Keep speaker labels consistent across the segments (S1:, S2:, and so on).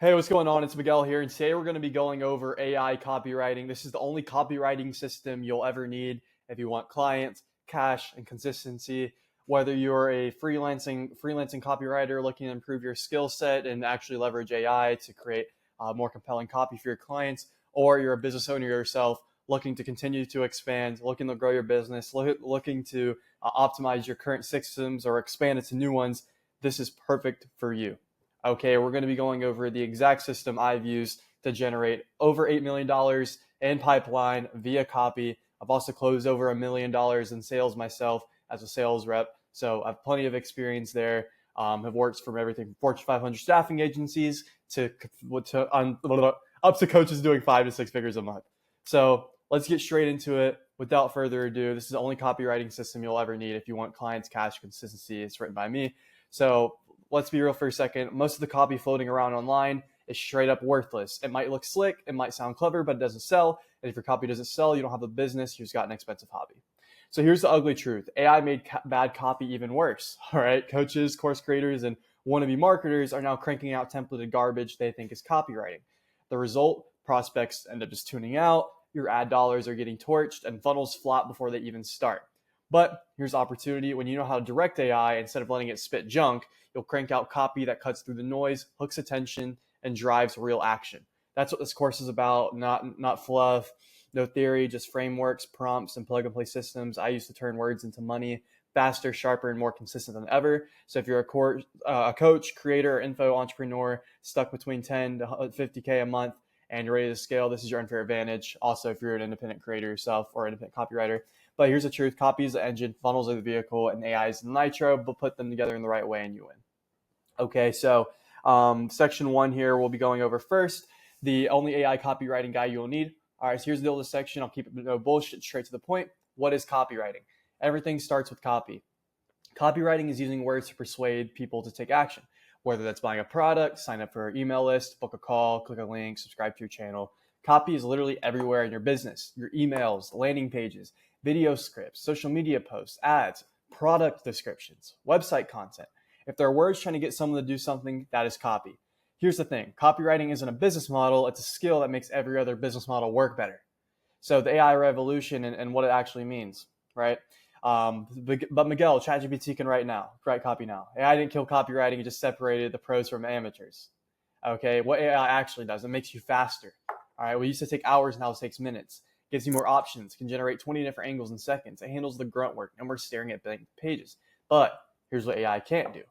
S1: Hey, what's going on? It's Miguel here, and today we're going to be going over AI copywriting. This is the only copywriting system you'll ever need if you want clients, cash, and consistency. Whether you're a freelancing copywriter looking to improve your skill set and actually leverage AI to create more compelling copy for your clients, or you're a business owner yourself looking to continue to expand, looking to grow your business, looking to optimize your current systems or expand into new ones, this is perfect for you. Okay, we're going to be going over the exact system I've used to generate over $8 million in pipeline via copy. I've also closed over $1 million in sales myself as a sales rep. So I have plenty of experience there. Have worked from everything from Fortune 500 staffing agencies to up to coaches doing 5 to 6 figures a month. So let's get straight into it. Without further ado, this is the only copywriting system you'll ever need if you want clients, cash, consistency. It's written by me. So let's be real for a second. Most of the copy floating around online is straight up worthless. It might look slick, it might sound clever, but it doesn't sell. And if your copy doesn't sell, you don't have a business, you just got an expensive hobby. So here's the ugly truth. AI made bad copy even worse. All right, coaches, course creators, and wannabe marketers are now cranking out templated garbage they think is copywriting. The result, prospects end up just tuning out, your ad dollars are getting torched, and funnels flop before they even start. But here's the opportunity. When you know how to direct AI, instead of letting it spit junk, you'll crank out copy that cuts through the noise, hooks attention, and drives real action. That's what this course is about, not fluff, no theory, just frameworks, prompts, and plug-and-play systems. I use to turn words into money faster, sharper, and more consistent than ever. So if you're a coach, creator, or info entrepreneur stuck between 10 to 50K a month and you're ready to scale, this is your unfair advantage. Also, if you're an independent creator yourself or independent copywriter. But here's the truth. Copy is the engine, funnels are the vehicle, and AI is the nitro, but put them together in the right way and you win. Okay, so section 1 here we'll be going over first, the only AI copywriting guide you'll need. All right, so here's the deal with this section. I'll keep it no bullshit, straight to the point. What is copywriting? Everything starts with copy. Copywriting is using words to persuade people to take action, whether that's buying a product, sign up for an email list, book a call, click a link, subscribe to your channel. Copy is literally everywhere in your business, your emails, landing pages, video scripts, social media posts, ads, product descriptions, website content. If there are words trying to get someone to do something, that is copy. Here's the thing. Copywriting isn't a business model. It's a skill that makes every other business model work better. So the AI revolution and what it actually means, right? But Miguel, ChatGPT can write copy now. AI didn't kill copywriting. It just separated the pros from amateurs. Okay, what AI actually does, it makes you faster. All right, we used to take hours, now it takes minutes. Gives you more options, can generate 20 different angles in seconds. It handles the grunt work, and we're staring at blank pages. But here's what AI can't do.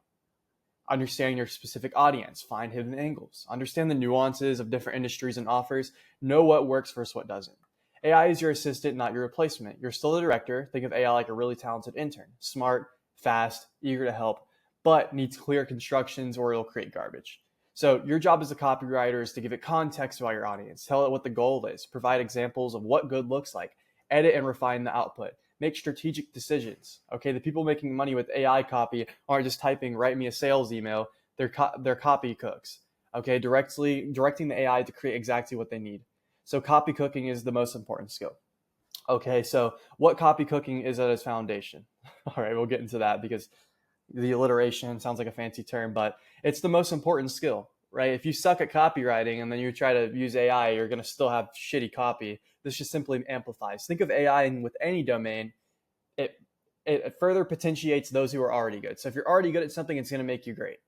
S1: Understand your specific audience, find hidden angles, understand the nuances of different industries and offers, know what works versus what doesn't. AI is your assistant, not your replacement. You're still the director. Think of AI like a really talented intern, smart, fast, eager to help, but needs clear constructions or it'll create garbage. So your job as a copywriter is to give it context about your audience, tell it what the goal is, provide examples of what good looks like, edit and refine the output, make strategic decisions. Okay, the people making money with AI copy aren't just typing, write me a sales email, they're copy cooks. Okay, directing the AI to create exactly what they need. So copy cooking is the most important skill. Okay, so what copy cooking is at its foundation? All right, we'll get into that because the alliteration sounds like a fancy term, but it's the most important skill, right? If you suck at copywriting and then you try to use AI, you're going to still have shitty copy. This just simply amplifies. Think of AI with any domain. It further potentiates those who are already good. So if you're already good at something, it's going to make you great.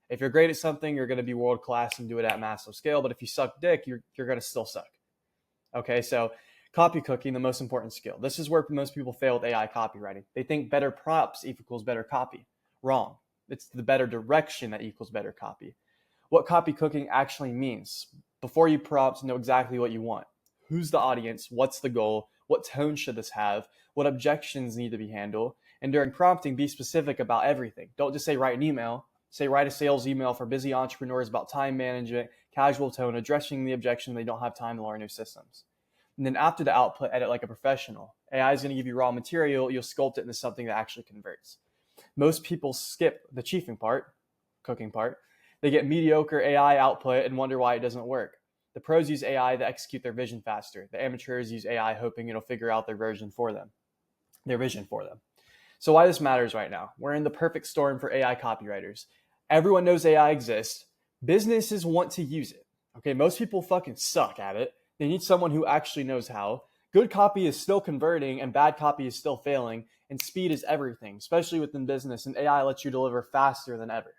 S1: If you're great at something, you're going to be world class and do it at massive scale. But if you suck dick, you're going to still suck. Okay, so copy cooking, the most important skill. This is where most people fail with AI copywriting. They think better prompts equals better copy. Wrong. It's the better direction that equals better copy. What copy cooking actually means. Before you prompt, know exactly what you want. Who's the audience? What's the goal? What tone should this have? What objections need to be handled? And during prompting, be specific about everything. Don't just say write an email. Say write a sales email for busy entrepreneurs about time management, casual tone, addressing the objection they don't have time to learn new systems. And then after the output, edit like a professional. AI is going to give you raw material. You'll sculpt it into something that actually converts. Most people skip the chiefing part, cooking part. They get mediocre AI output and wonder why it doesn't work. The pros use AI to execute their vision faster. The amateurs use AI hoping it'll figure out their vision for them. So why this matters right now? We're in the perfect storm for AI copywriters. Everyone knows AI exists, Businesses want to use it. Okay, most people fucking suck at it. They need someone who actually knows how. Good copy is still converting and bad copy is still failing, and speed is everything, especially within business, and AI lets you deliver faster than ever.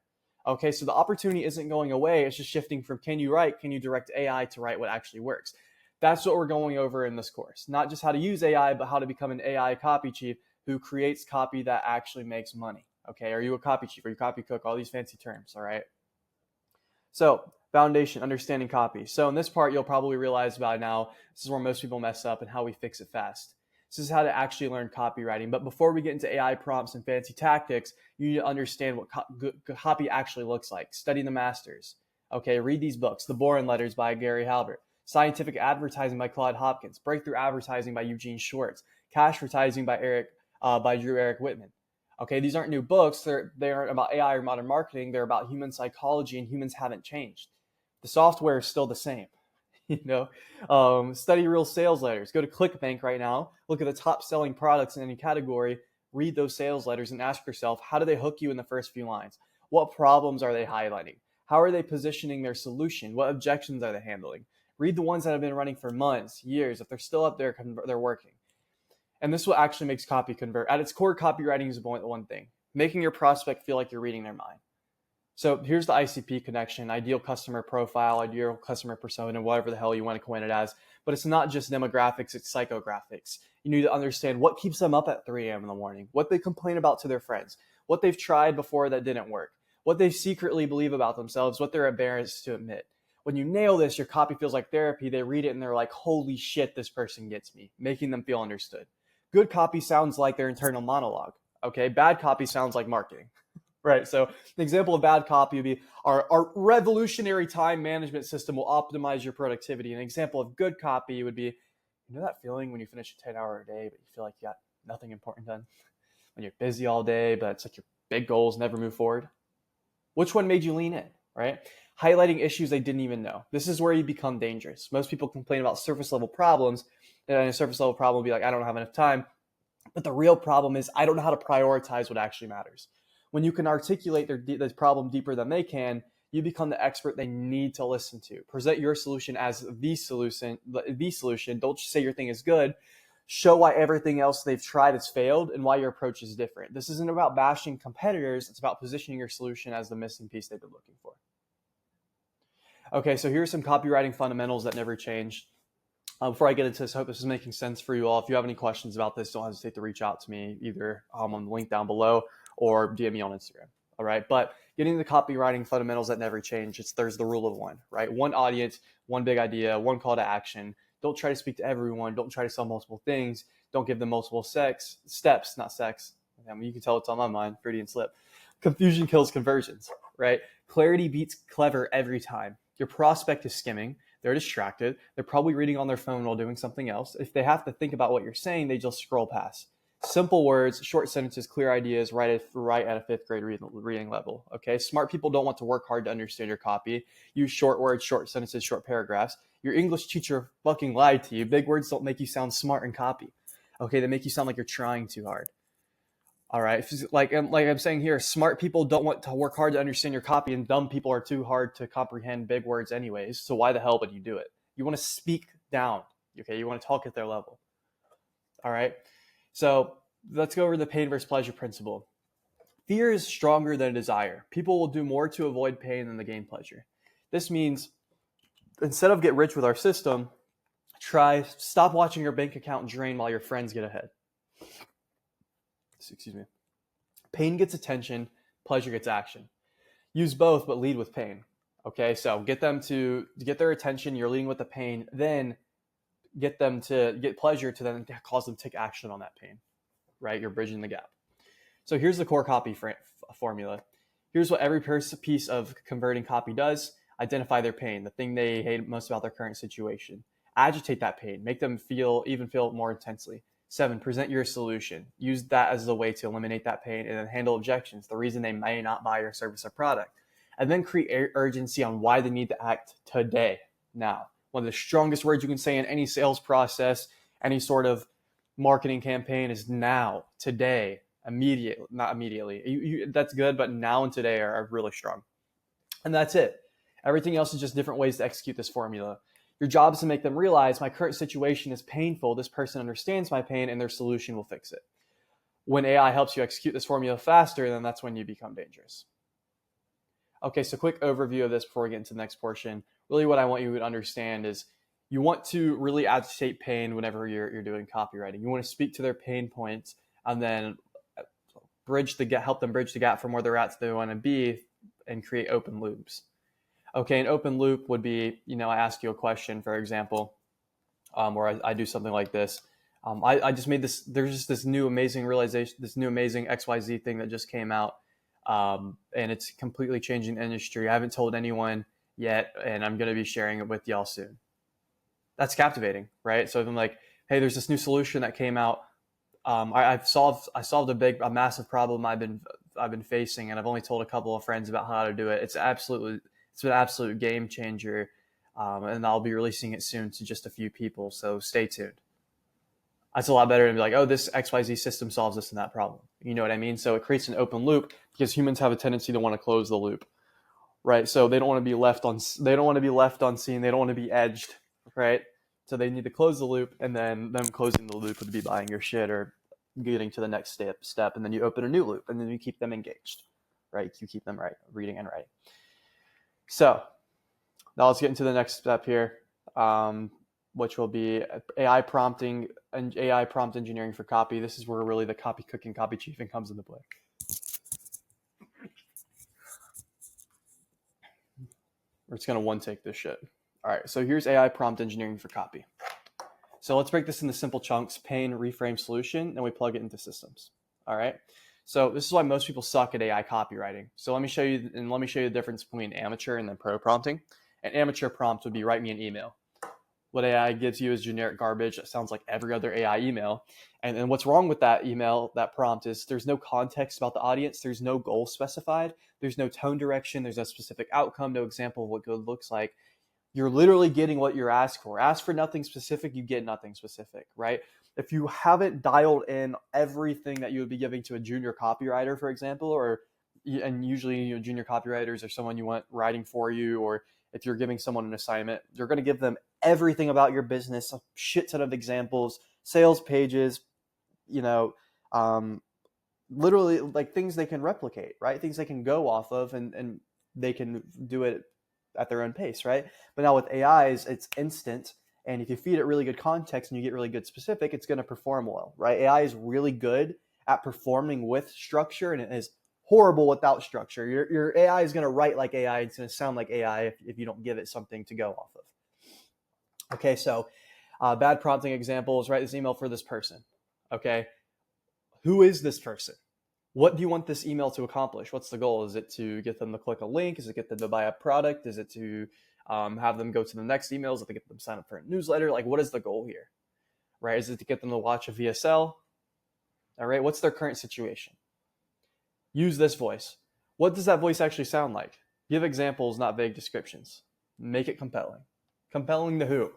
S1: Okay, so the opportunity isn't going away, it's just shifting from can you write, can you direct AI to write what actually works. That's what we're going over in this course. Not just how to use AI, but how to become an AI copy chief who creates copy that actually makes money. Okay, are you a copy chief? Are you a copy cook? All these fancy terms, all right? So, foundation, understanding copy. So, in this part, you'll probably realize by now, this is where most people mess up and how we fix it fast. This is how to actually learn copywriting. But before we get into AI prompts and fancy tactics, you need to understand what good copy actually looks like. Study the masters. Okay, read these books. The Boring Letters by Gary Halbert. Scientific Advertising by Claude Hopkins. Breakthrough Advertising by Eugene Schwartz. Cash Advertising by Drew Eric Whitman. Okay, these aren't new books. They aren't about AI or modern marketing. They're about human psychology, and humans haven't changed. The software is still the same. Study real sales letters. Go to ClickBank right now. Look at the top selling products in any category. Read those sales letters and ask yourself, how do they hook you in the first few lines? What problems are they highlighting? How are they positioning their solution? What objections are they handling? Read the ones that have been running for months, years. If they're still up there, they're working. And this is what actually makes copy convert. At its core, copywriting is one thing, making your prospect feel like you're reading their mind. So here's the ICP connection, ideal customer profile, ideal customer persona, whatever the hell you want to coin it as. But it's not just demographics, it's psychographics. You need to understand what keeps them up at 3 a.m. in the morning, what they complain about to their friends, what they've tried before that didn't work, what they secretly believe about themselves, what they're embarrassed to admit. When you nail this, your copy feels like therapy. They read it and they're like, holy shit, this person gets me, making them feel understood. Good copy sounds like their internal monologue. Okay, bad copy sounds like marketing. Right, so an example of bad copy would be our revolutionary time management system will optimize your productivity. An example of good copy would be, you know that feeling when you finish a 10-hour day, but you feel like you got nothing important done? When you're busy all day, but it's like your big goals never move forward? Which one made you lean in, right? Highlighting issues they didn't even know. This is where you become dangerous. Most people complain about surface level problems, and a surface level problem will be like, I don't have enough time. But the real problem is I don't know how to prioritize what actually matters. When you can articulate their problem deeper than they can, you become the expert they need to listen to. Present your solution as the solution. Don't just say your thing is good. Show why everything else they've tried has failed and why your approach is different. This isn't about bashing competitors. It's about positioning your solution as the missing piece they've been looking for. Okay, so here's some copywriting fundamentals that never change. Before I get into this, I hope this is making sense for you all. If you have any questions about this, don't hesitate to reach out to me either on the link down below or DM me on Instagram. All right. But getting the copywriting fundamentals that never change, there's the rule of one, right? One audience, one big idea, one call to action. Don't try to speak to everyone. Don't try to sell multiple things. Don't give them multiple steps, not sex. I mean, you can tell it's on my mind, Freudian slip. Confusion kills conversions, right? Clarity beats clever every time. Your prospect is skimming. They're distracted. They're probably reading on their phone while doing something else. If they have to think about what you're saying, they just scroll past. Simple words, short sentences, clear ideas, right at a fifth grade reading level. Okay, smart people don't want to work hard to understand your copy. Use short words, short sentences, short paragraphs. Your English teacher fucking lied to you. Big words don't make you sound smart in copy. Okay, they make you sound like you're trying too hard. All right, like I'm saying here, smart people don't want to work hard to understand your copy, and dumb people are too hard to comprehend big words anyways. So why the hell would you do it? You want to speak down. Okay, you want to talk at their level. All right. So let's go over the pain versus pleasure principle. Fear is stronger than desire. People will do more to avoid pain than to gain pleasure. This means instead of get rich with our system, stop watching your bank account drain while your friends get ahead. Excuse me. Pain gets attention, pleasure gets action. Use both, but lead with pain. Okay, so get them to get their attention. You're leading with the pain, then get them to get pleasure to then cause them to take action on that pain, right? You're bridging the gap. So here's the core copy formula. Here's what every piece of converting copy does. Identify their pain, the thing they hate most about their current situation. Agitate that pain, make them feel more intensely. 7, present your solution. Use that as a way to eliminate that pain, and then handle objections, the reason they may not buy your service or product. And then create urgency on why they need to act today, now. One of the strongest words you can say in any sales process, any sort of marketing campaign is now, today, immediately, not immediately. That's good, but now and today are really strong. And that's it. Everything else is just different ways to execute this formula. Your job is to make them realize my current situation is painful. This person understands my pain and their solution will fix it. When AI helps you execute this formula faster, then that's when you become dangerous. Okay, so quick overview of this before we get into the next portion. Really what I want you to understand is you want to really agitate pain whenever you're doing copywriting. You want to speak to their pain points and then help them bridge the gap from where they're at to where they want to be and create open loops. Okay, an open loop would be, I ask you a question, for example, or I do something like this. I just made this, there's just this new amazing realization, this new amazing XYZ thing that just came out. And it's completely changing the industry. I haven't told anyone yet, and I'm going to be sharing it with y'all soon. That's captivating, right? So I'm like, hey, there's this new solution that came out. I solved a massive problem I've been facing, and I've only told a couple of friends about how to do it. It's an absolute game changer, and I'll be releasing it soon to just a few people. So stay tuned. That's a lot better than be like, oh, this XYZ system solves this and that problem. You know what I mean? So it creates an open loop because humans have a tendency to want to close the loop, right? So they don't want to be left on seen. They don't want to be edged, right? So they need to close the loop, and then them closing the loop would be buying your shit or getting to the next step, and then you open a new loop, and then you keep them engaged, right? You keep them reading and writing. So now let's get into the next step here, which will be AI prompt engineering for copy. This is where really the copy cooking, copy chiefing comes into play. We're just going to one take this shit. All right, so here's AI prompt engineering for copy. So let's break this into simple chunks: pain, reframe, solution, and we plug it into systems. All right. So this is why most people suck at AI copywriting. So let me show you the difference between amateur and then pro prompting. An amateur prompt would be write me an email. What AI gives you is generic garbage that sounds like every other AI email. And what's wrong with that email, that prompt, is there's no context about the audience. There's no goal specified. There's no tone direction. There's no specific outcome, no example of what good looks like. You're literally getting what you're asked for. Ask for nothing specific, you get nothing specific, right? If you haven't dialed in everything that you would be giving to a junior copywriter, for example, and usually junior copywriters are someone you want writing for you, or if you're giving someone an assignment, you're going to give them everything about your business, a shit ton of examples, sales pages, literally like things they can replicate, right? Things they can go off of and they can do it at their own pace, right? But now with AIs, it's instant. And if you feed it really good context and you get really good specific, it's going to perform well, right? AI is really good at performing with structure, and it is horrible without structure. Your AI is going to write like AI. It's going to sound like AI if you don't give it something to go off of. Okay, so bad prompting examples: write this email for this person. Okay, who is this person? What do you want this email to accomplish? What's the goal? Is it to get them to click a link? Is it get them to buy a product? Is it to have them go to the next emails? Is it to get them sign up for a newsletter? Like, what is the goal here, right? Is it to get them to watch a VSL? All right, what's their current situation? Use this voice. What does that voice actually sound like? Give examples, not vague descriptions. Make it compelling. Compelling to who?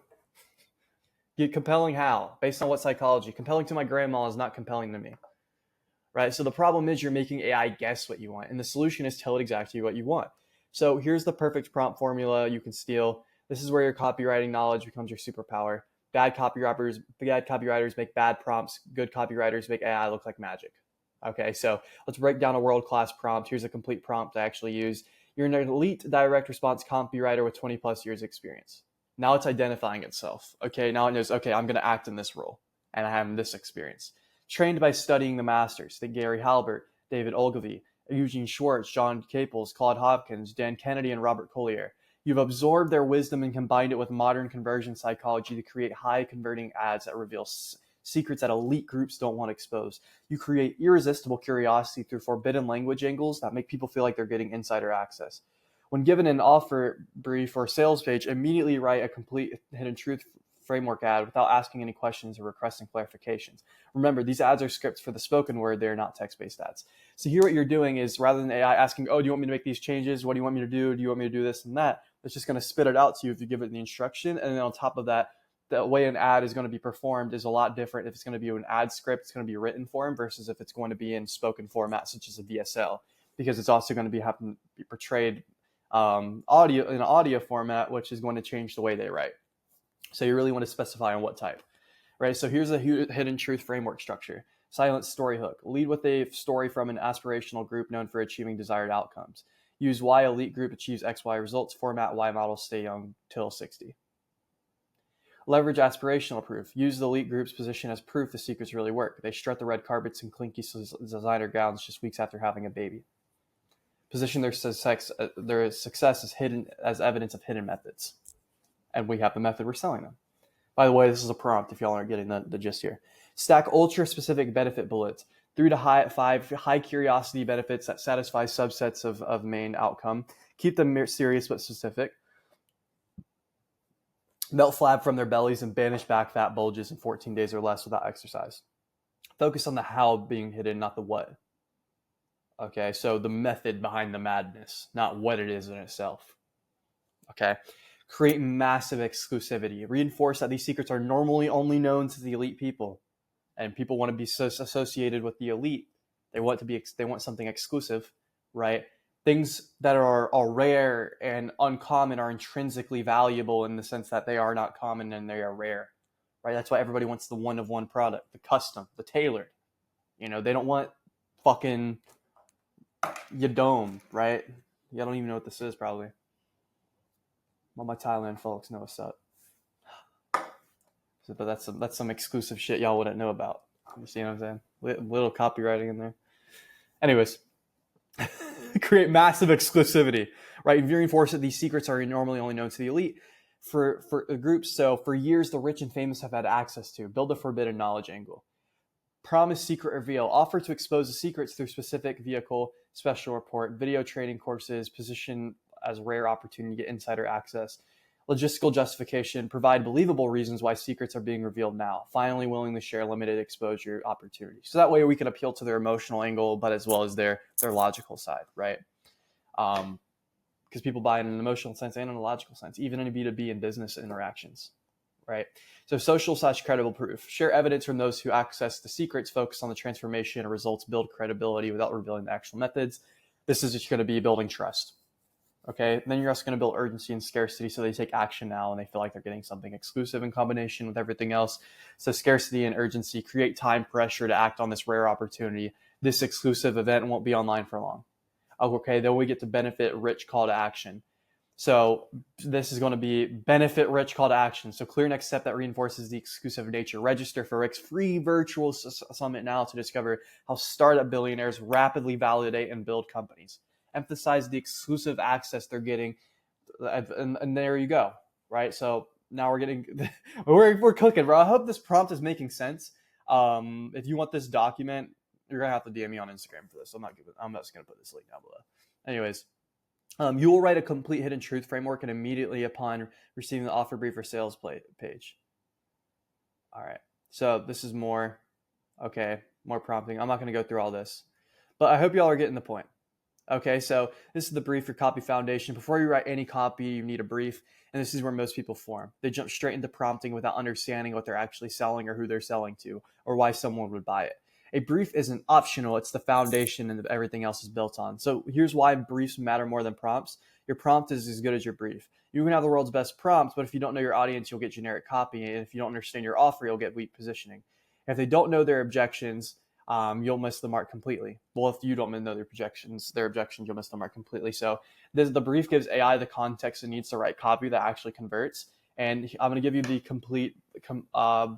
S1: Compelling how? Based on what psychology? Compelling to my grandma is not compelling to me. Right? So the problem is you're making AI guess what you want, and the solution is tell it exactly what you want. So here's the perfect prompt formula you can steal. This is where your copywriting knowledge becomes your superpower. Bad copywriters make bad prompts. Good copywriters make AI look like magic. Okay, so let's break down a world-class prompt. Here's a complete prompt I actually use. You're an elite direct response copywriter with 20 plus years experience. Now it's identifying itself. Okay, now it knows, okay, I'm going to act in this role, and I have this experience. Trained by studying the masters, the Gary Halbert, David Ogilvy, Eugene Schwartz, John Caples, Claude Hopkins, Dan Kennedy, and Robert Collier. You've absorbed their wisdom and combined it with modern conversion psychology to create high-converting ads that reveal secrets that elite groups don't want exposed. You create irresistible curiosity through forbidden language angles that make people feel like they're getting insider access. When given an offer brief or sales page, immediately write a complete hidden truth framework ad without asking any questions or requesting clarifications. Remember, these ads are scripts for the spoken word. They're not text-based ads. So here what you're doing is, rather than AI asking, oh, do you want me to make these changes? What do you want me to do? Do you want me to do this and that? It's just going to spit it out to you if you give it the instruction. And then on top of that, the way an ad is going to be performed is a lot different. If it's going to be an ad script, it's going to be written form versus if it's going to be in spoken format, such as a VSL, because it's also going to be having to be portrayed audio in an audio format, which is going to change the way they write. So you really want to specify on what type, right? So here's a hidden truth framework structure. Silent story hook. Lead with a story from an aspirational group known for achieving desired outcomes. Use why elite group achieves XY results. Format why models stay young till 60. Leverage aspirational proof. Use the elite group's position as proof the secrets really work. They strut the red carpets and clinky designer gowns just weeks after having a baby. Position their success as hidden as evidence of hidden methods. And we have the method we're selling them. By the way, this is a prompt if y'all aren't getting the gist here. Stack ultra-specific benefit bullets. 3 to 5 high curiosity benefits that satisfy subsets of main outcome. Keep them serious but specific. Melt flab from their bellies and banish back fat bulges in 14 days or less without exercise. Focus on the how being hidden, not the what. Okay, so the method behind the madness, not what it is in itself. Okay, create massive exclusivity. Reinforce that these secrets are normally only known to the elite people, and people want to be associated with the elite. They want something exclusive, right? Things that are rare and uncommon are intrinsically valuable in the sense that they are not common and they are rare, right? That's why everybody wants the one of one product, the custom, the tailored. They don't want fucking Yadom, right? I don't even know what this is probably. All my Thailand folks know what's up. But that's some exclusive shit y'all wouldn't know about. You see what I'm saying? Little copywriting in there. Anyways, create massive exclusivity, right? Reinforce that these secrets are normally only known to the elite for groups. So for years, the rich and famous have had access to. Build a forbidden knowledge angle. Promise secret reveal. Offer to expose the secrets through specific vehicle, special report, video training courses, position as rare opportunity to get insider access. Logistical justification. Provide believable reasons why secrets are being revealed now. Finally, willing to share limited exposure opportunities. So that way we can appeal to their emotional angle, but as well as their logical side, right? Because people buy in an emotional sense and in a logical sense, even in B2B and business interactions, right? So social/credible proof. Share evidence from those who access the secrets. Focus on the transformation and results. Build credibility without revealing the actual methods. This is just going to be building trust. Okay, then you're also going to build urgency and scarcity so they take action now and they feel like they're getting something exclusive in combination with everything else. So scarcity and urgency create time pressure to act on this rare opportunity. This exclusive event won't be online for long. Okay, then we get to benefit rich call to action. So this is going to be benefit rich call to action. So clear next step that reinforces the exclusive nature. Register for Rick's free virtual summit now to discover how startup billionaires rapidly validate and build companies. Emphasize the exclusive access they're getting, and there you go, right? So now we're getting we're cooking, bro. I hope this prompt is making sense. If you want this document, you're gonna have to DM me on Instagram for this. I'm just gonna put this link down below. Anyways, you will write a complete hidden truth framework, and immediately upon receiving the offer brief or sales page. All right, so this is more prompting. I'm not gonna go through all this, but I hope y'all are getting the point. Okay, so this is the brief for copy foundation. Before you write any copy, you need a brief, and this is where most people form. They jump straight into prompting without understanding what they're actually selling or who they're selling to or why someone would buy it. A brief isn't optional, it's the foundation and everything else is built on. So here's why briefs matter more than prompts. Your prompt is as good as your brief. You can have the world's best prompts, but if you don't know your audience, you'll get generic copy, and if you don't understand your offer, you'll get weak positioning. If they don't know their objections, you'll miss the mark completely. Well, if you don't know their objections, you'll miss the mark completely. So the brief gives AI the context it needs to write copy that actually converts. And I'm going to give you the complete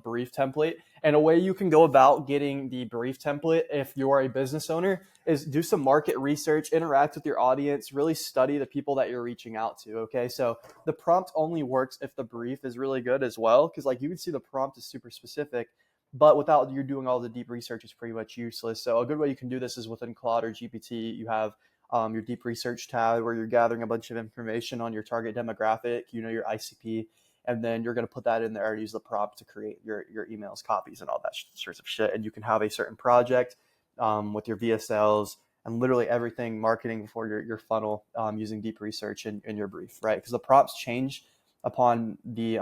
S1: brief template. And a way you can go about getting the brief template if you're a business owner is do some market research, interact with your audience, really study the people that you're reaching out to. Okay, so the prompt only works if the brief is really good as well. Because like you can see the prompt is super specific, but without you doing all the deep research, it's pretty much useless. So a good way you can do this is within Claude or GPT. You have your deep research tab where you're gathering a bunch of information on your target demographic, your ICP, and then you're going to put that in there and use the prompt to create your emails, copies, and all that sorts of shit. And you can have a certain project with your VSLs and literally everything marketing for your funnel using deep research in your brief, right? Because the prompts change upon the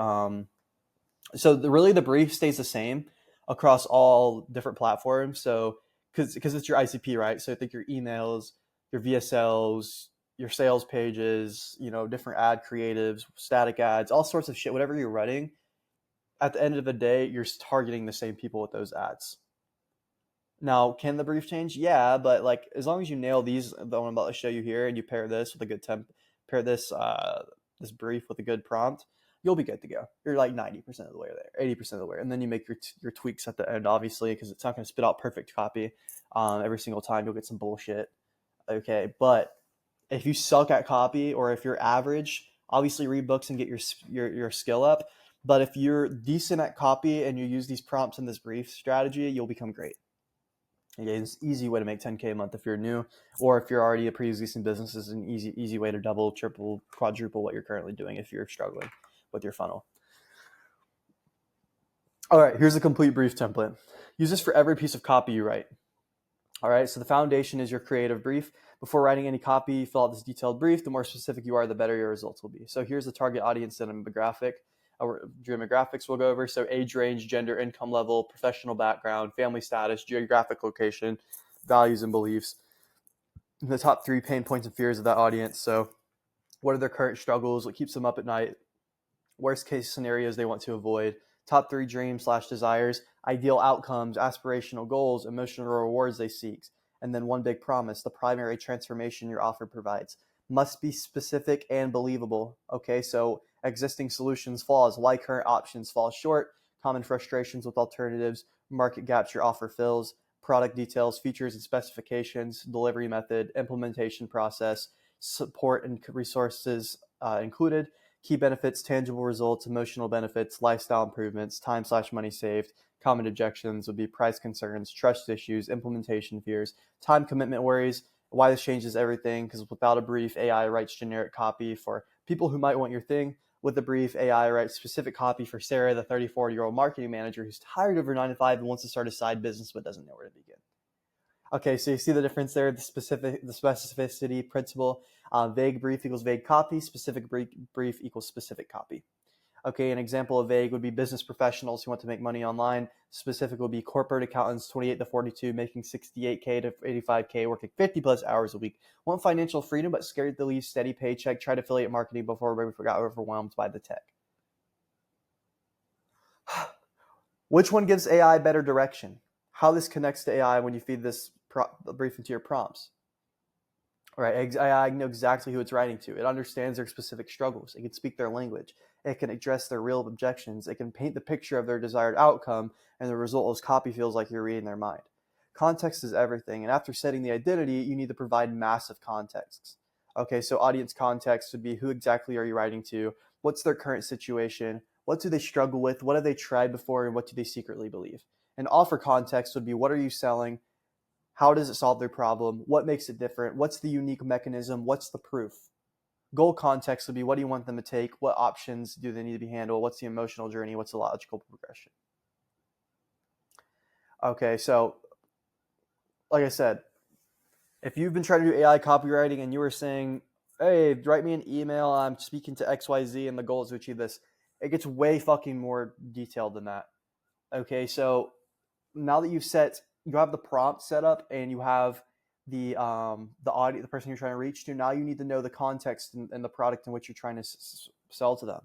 S1: the brief stays the same across all different platforms. So because it's your ICP, right? So I think your emails, your VSLs, your sales pages, different ad creatives, static ads, all sorts of shit, whatever you're running, at the end of the day, you're targeting the same people with those ads. Now, can the brief change? Yeah, but like as long as you nail these, the one I'm about to show you here, and you pair this with a good pair this brief with a good prompt, you'll be good to go. You're like 90% of the way there, 80% of the way, and then you make your tweaks at the end, obviously, because it's not going to spit out perfect copy every single time. You'll get some bullshit. Okay, but if you suck at copy or if you're average, obviously read books and get your skill up. But if you're decent at copy and you use these prompts in this brief strategy, you'll become great. Okay, it's an easy way to make 10K a month if you're new, or if you're already a pre-existing business, is an easy way to double, triple, quadruple what you're currently doing if you're struggling with your funnel. All right, here's a complete brief template. Use this for every piece of copy you write. All right, so the foundation is your creative brief. Before writing any copy, fill out this detailed brief. The more specific you are, the better your results will be. So here's the target audience demographic. Demographics we'll go over. So age range, gender, income level, professional background, family status, geographic location, values and beliefs. The top 3 pain points and fears of that audience. So what are their current struggles? What keeps them up at night? Worst case scenarios they want to avoid. Top 3 dreams/desires, ideal outcomes, aspirational goals, emotional rewards they seek. And then one big promise, the primary transformation your offer provides. Must be specific and believable. Okay, so existing solutions flaws, why current options fall short, common frustrations with alternatives, market gaps your offer fills, product details, features and specifications, delivery method, implementation process, support and resources included, key benefits, tangible results, emotional benefits, lifestyle improvements, time/money saved. Common objections would be price concerns, trust issues, implementation fears, time commitment worries, why this changes everything, because without a brief, AI writes generic copy for people who might want your thing. With a brief, AI writes specific copy for Sarah, the 34-year-old marketing manager who's tired of her 9 to 5 and wants to start a side business but doesn't know where to begin. Okay, so you see the difference there, the specificity principle. Vague brief equals vague copy, specific brief equals specific copy. Okay, an example of vague would be business professionals who want to make money online. Specific would be corporate accountants, 28 to 42, making 68K to 85K, working 50 plus hours a week. Want financial freedom, but scared to leave steady paycheck, tried affiliate marketing before we got overwhelmed by the tech. Which one gives AI better direction? How this connects to AI when you feed this brief into your prompts. All right, AI know exactly who it's writing to. It understands their specific struggles. It can speak their language. It can address their real objections. It can paint the picture of their desired outcome, and the result is copy feels like you're reading their mind. Context is everything, and after setting the identity, you need to provide massive contexts. Okay, so audience context would be who exactly are you writing to? What's their current situation? What do they struggle with? What have they tried before, and what do they secretly believe? And offer context would be what are you selling? How does it solve their problem? What makes it different? What's the unique mechanism? What's the proof? Goal context would be what do you want them to take? What options do they need to be handled? What's the emotional journey? What's the logical progression? Okay, so like I said, if you've been trying to do AI copywriting and you were saying, hey, write me an email, I'm speaking to XYZ and the goal is to achieve this, it gets way fucking more detailed than that. Okay, so now that you have the prompt set up and you have the audience, the person you're trying to reach to, now you need to know the context and the product in which you're trying to sell to them,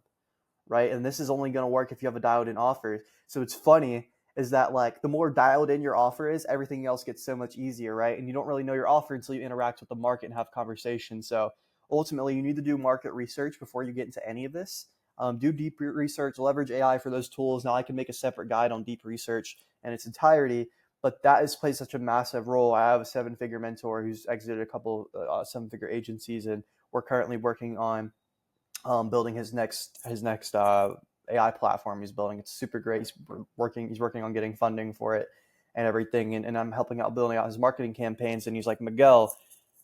S1: right? And this is only going to work if you have a dialed in offer. So it's funny is that like the more dialed in your offer is, everything else gets so much easier, right? And you don't really know your offer until you interact with the market and have conversations. So ultimately, you need to do market research before you get into any of this. Do deep research, leverage AI for those tools. Now I can make a separate guide on deep research in its entirety, but that has played such a massive role. I have a 7-figure mentor who's exited a couple 7-figure agencies, and we're currently working on building his next AI platform he's building. It's super great. He's working on getting funding for it and everything, and I'm helping out building out his marketing campaigns. And he's like, Miguel,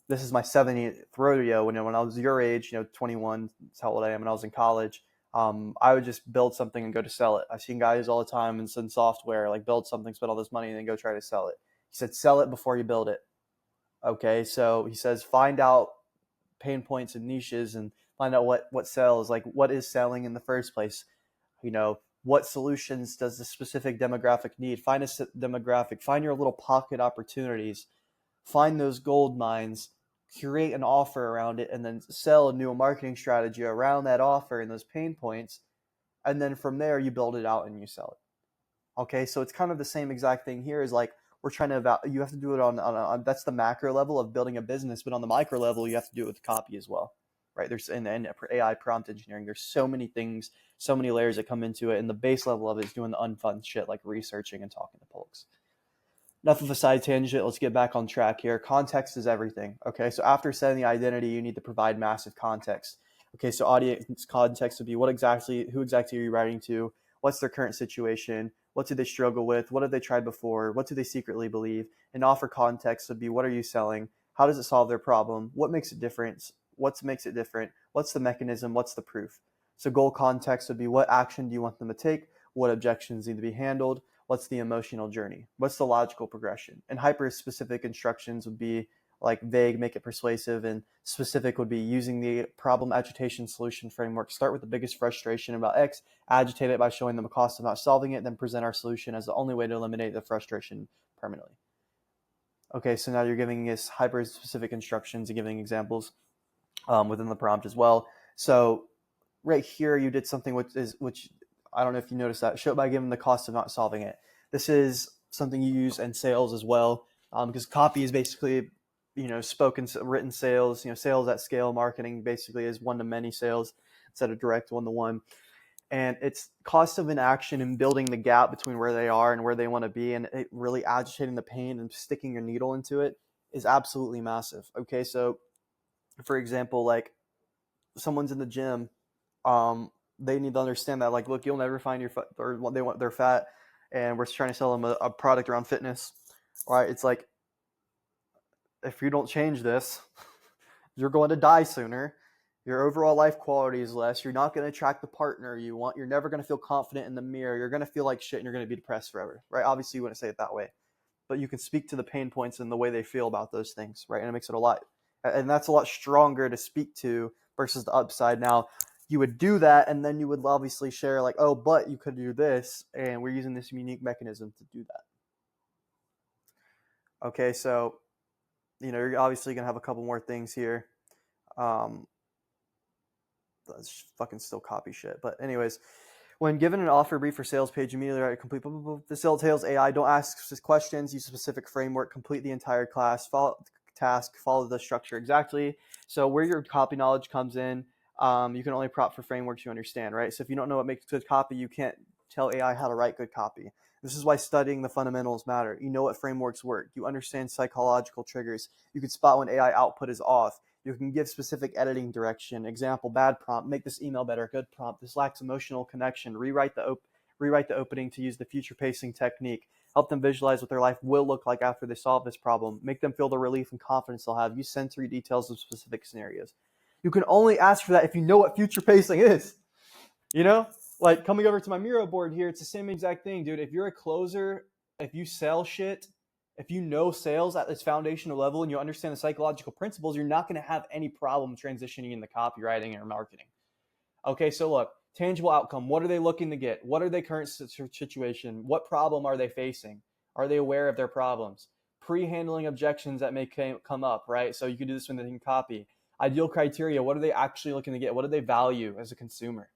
S1: this is my 70th rodeo. When I was your age, 21, that's how old I am, and I was in college. I would just build something and go to sell it. I've seen guys all the time in some software, like build something, spend all this money, and then go try to sell it. He said, sell it before you build it. Okay, so he says, find out pain points and niches and find out what sells, like what is selling in the first place. What solutions does the specific demographic need? Find a demographic, find your little pocket opportunities, find those gold mines, create an offer around it, and then sell a new marketing strategy around that offer and those pain points. And then from there, you build it out and you sell it. Okay, so it's kind of the same exact thing here. Is like we're trying to you have to do it on that's the macro level of building a business, but on the micro level, you have to do it with copy as well, right? There's in AI prompt engineering, there's so many things, so many layers that come into it, and the base level of it is doing the unfun shit like researching and talking to folks. Enough of a side tangent. Let's get back on track here. Context is everything. Okay, so after setting the identity, you need to provide massive context. Okay, so audience context would be who exactly are you writing to? What's their current situation? What do they struggle with? What have they tried before? What do they secretly believe? And offer context would be what are you selling? How does it solve their problem? What makes it different? What makes it different? What's the mechanism? What's the proof? So goal context would be what action do you want them to take? What objections need to be handled? What's the emotional journey? What's the logical progression? And hyper-specific instructions would be like vague, make it persuasive, and specific would be using the problem agitation solution framework. Start with the biggest frustration about X, agitate it by showing them a cost of not solving it, then present our solution as the only way to eliminate the frustration permanently. Okay, so now you're giving us hyper-specific instructions and giving examples within the prompt as well. So right here, you did something which I don't know if you noticed that. Show by giving the cost of not solving it. This is something you use in sales as well, because copy is basically, written sales. Sales at scale marketing basically is one-to-many sales instead of direct one-to-one. And it's cost of inaction and building the gap between where they are and where they want to be, and it really agitating the pain and sticking your needle into it is absolutely massive. Okay, so for example, like someone's in the gym, they need to understand that, like, look, you'll never find they're fat, and we're trying to sell them a product around fitness, right? It's like, if you don't change this, you're going to die sooner. Your overall life quality is less. You're not going to attract the partner you want. You're never going to feel confident in the mirror. You're going to feel like shit, and you're going to be depressed forever, right? Obviously, you wouldn't say it that way, but you can speak to the pain points and the way they feel about those things, right? And it makes it and that's a lot stronger to speak to versus the upside. Now, you would do that, and then you would obviously share like, oh, but you could do this, and we're using this unique mechanism to do that. Okay, so you're obviously gonna have a couple more things here. That's fucking still copy shit, but anyways, when given an offer brief or sales page, immediately write a complete facilitates AI. Don't ask questions. Use a specific framework. Complete the entire class. Follow the structure exactly. So where your copy knowledge comes in, you can only prompt for frameworks you understand, right? So if you don't know what makes good copy, you can't tell AI how to write good copy. This is why studying the fundamentals matter. You know what frameworks work. You understand psychological triggers. You can spot when AI output is off. You can give specific editing direction. Example, bad prompt, make this email better. Good prompt, this lacks emotional connection. Rewrite the opening to use the future pacing technique. Help them visualize what their life will look like after they solve this problem. Make them feel the relief and confidence they'll have. Use sensory details of specific scenarios. You can only ask for that if you know what future pacing is. Like coming over to my Miro board here, it's the same exact thing, dude. If you're a closer, if you sell shit, if you know sales at its foundational level and you understand the psychological principles, you're not going to have any problem transitioning into copywriting or marketing. Okay, so look, tangible outcome. What are they looking to get? What are their current situation? What problem are they facing? Are they aware of their problems? Pre-handling objections that may come up, right? So you can do this within copy. Ideal criteria. What are they actually looking to get? What do they value as a consumer?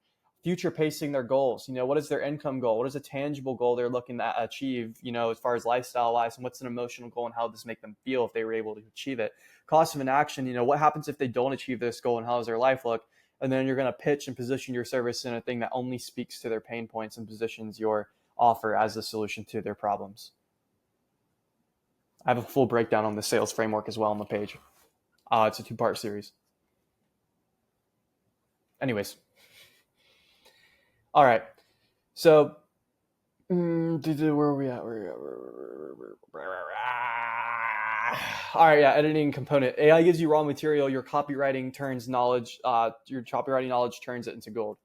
S1: Future pacing their goals. What is their income goal? What is a tangible goal they're looking to achieve, as far as lifestyle wise, and what's an emotional goal and how does this make them feel if they were able to achieve it? Cost of inaction. What happens if they don't achieve this goal and how does their life look? And then you're going to pitch and position your service in a thing that only speaks to their pain points and positions your offer as the solution to their problems. I have a full breakdown on the sales framework as well on the page. It's a 2-part series. Anyways. All right. So, where are we at? All right, yeah, editing component. AI gives you raw material. Your copywriting knowledge turns it into gold.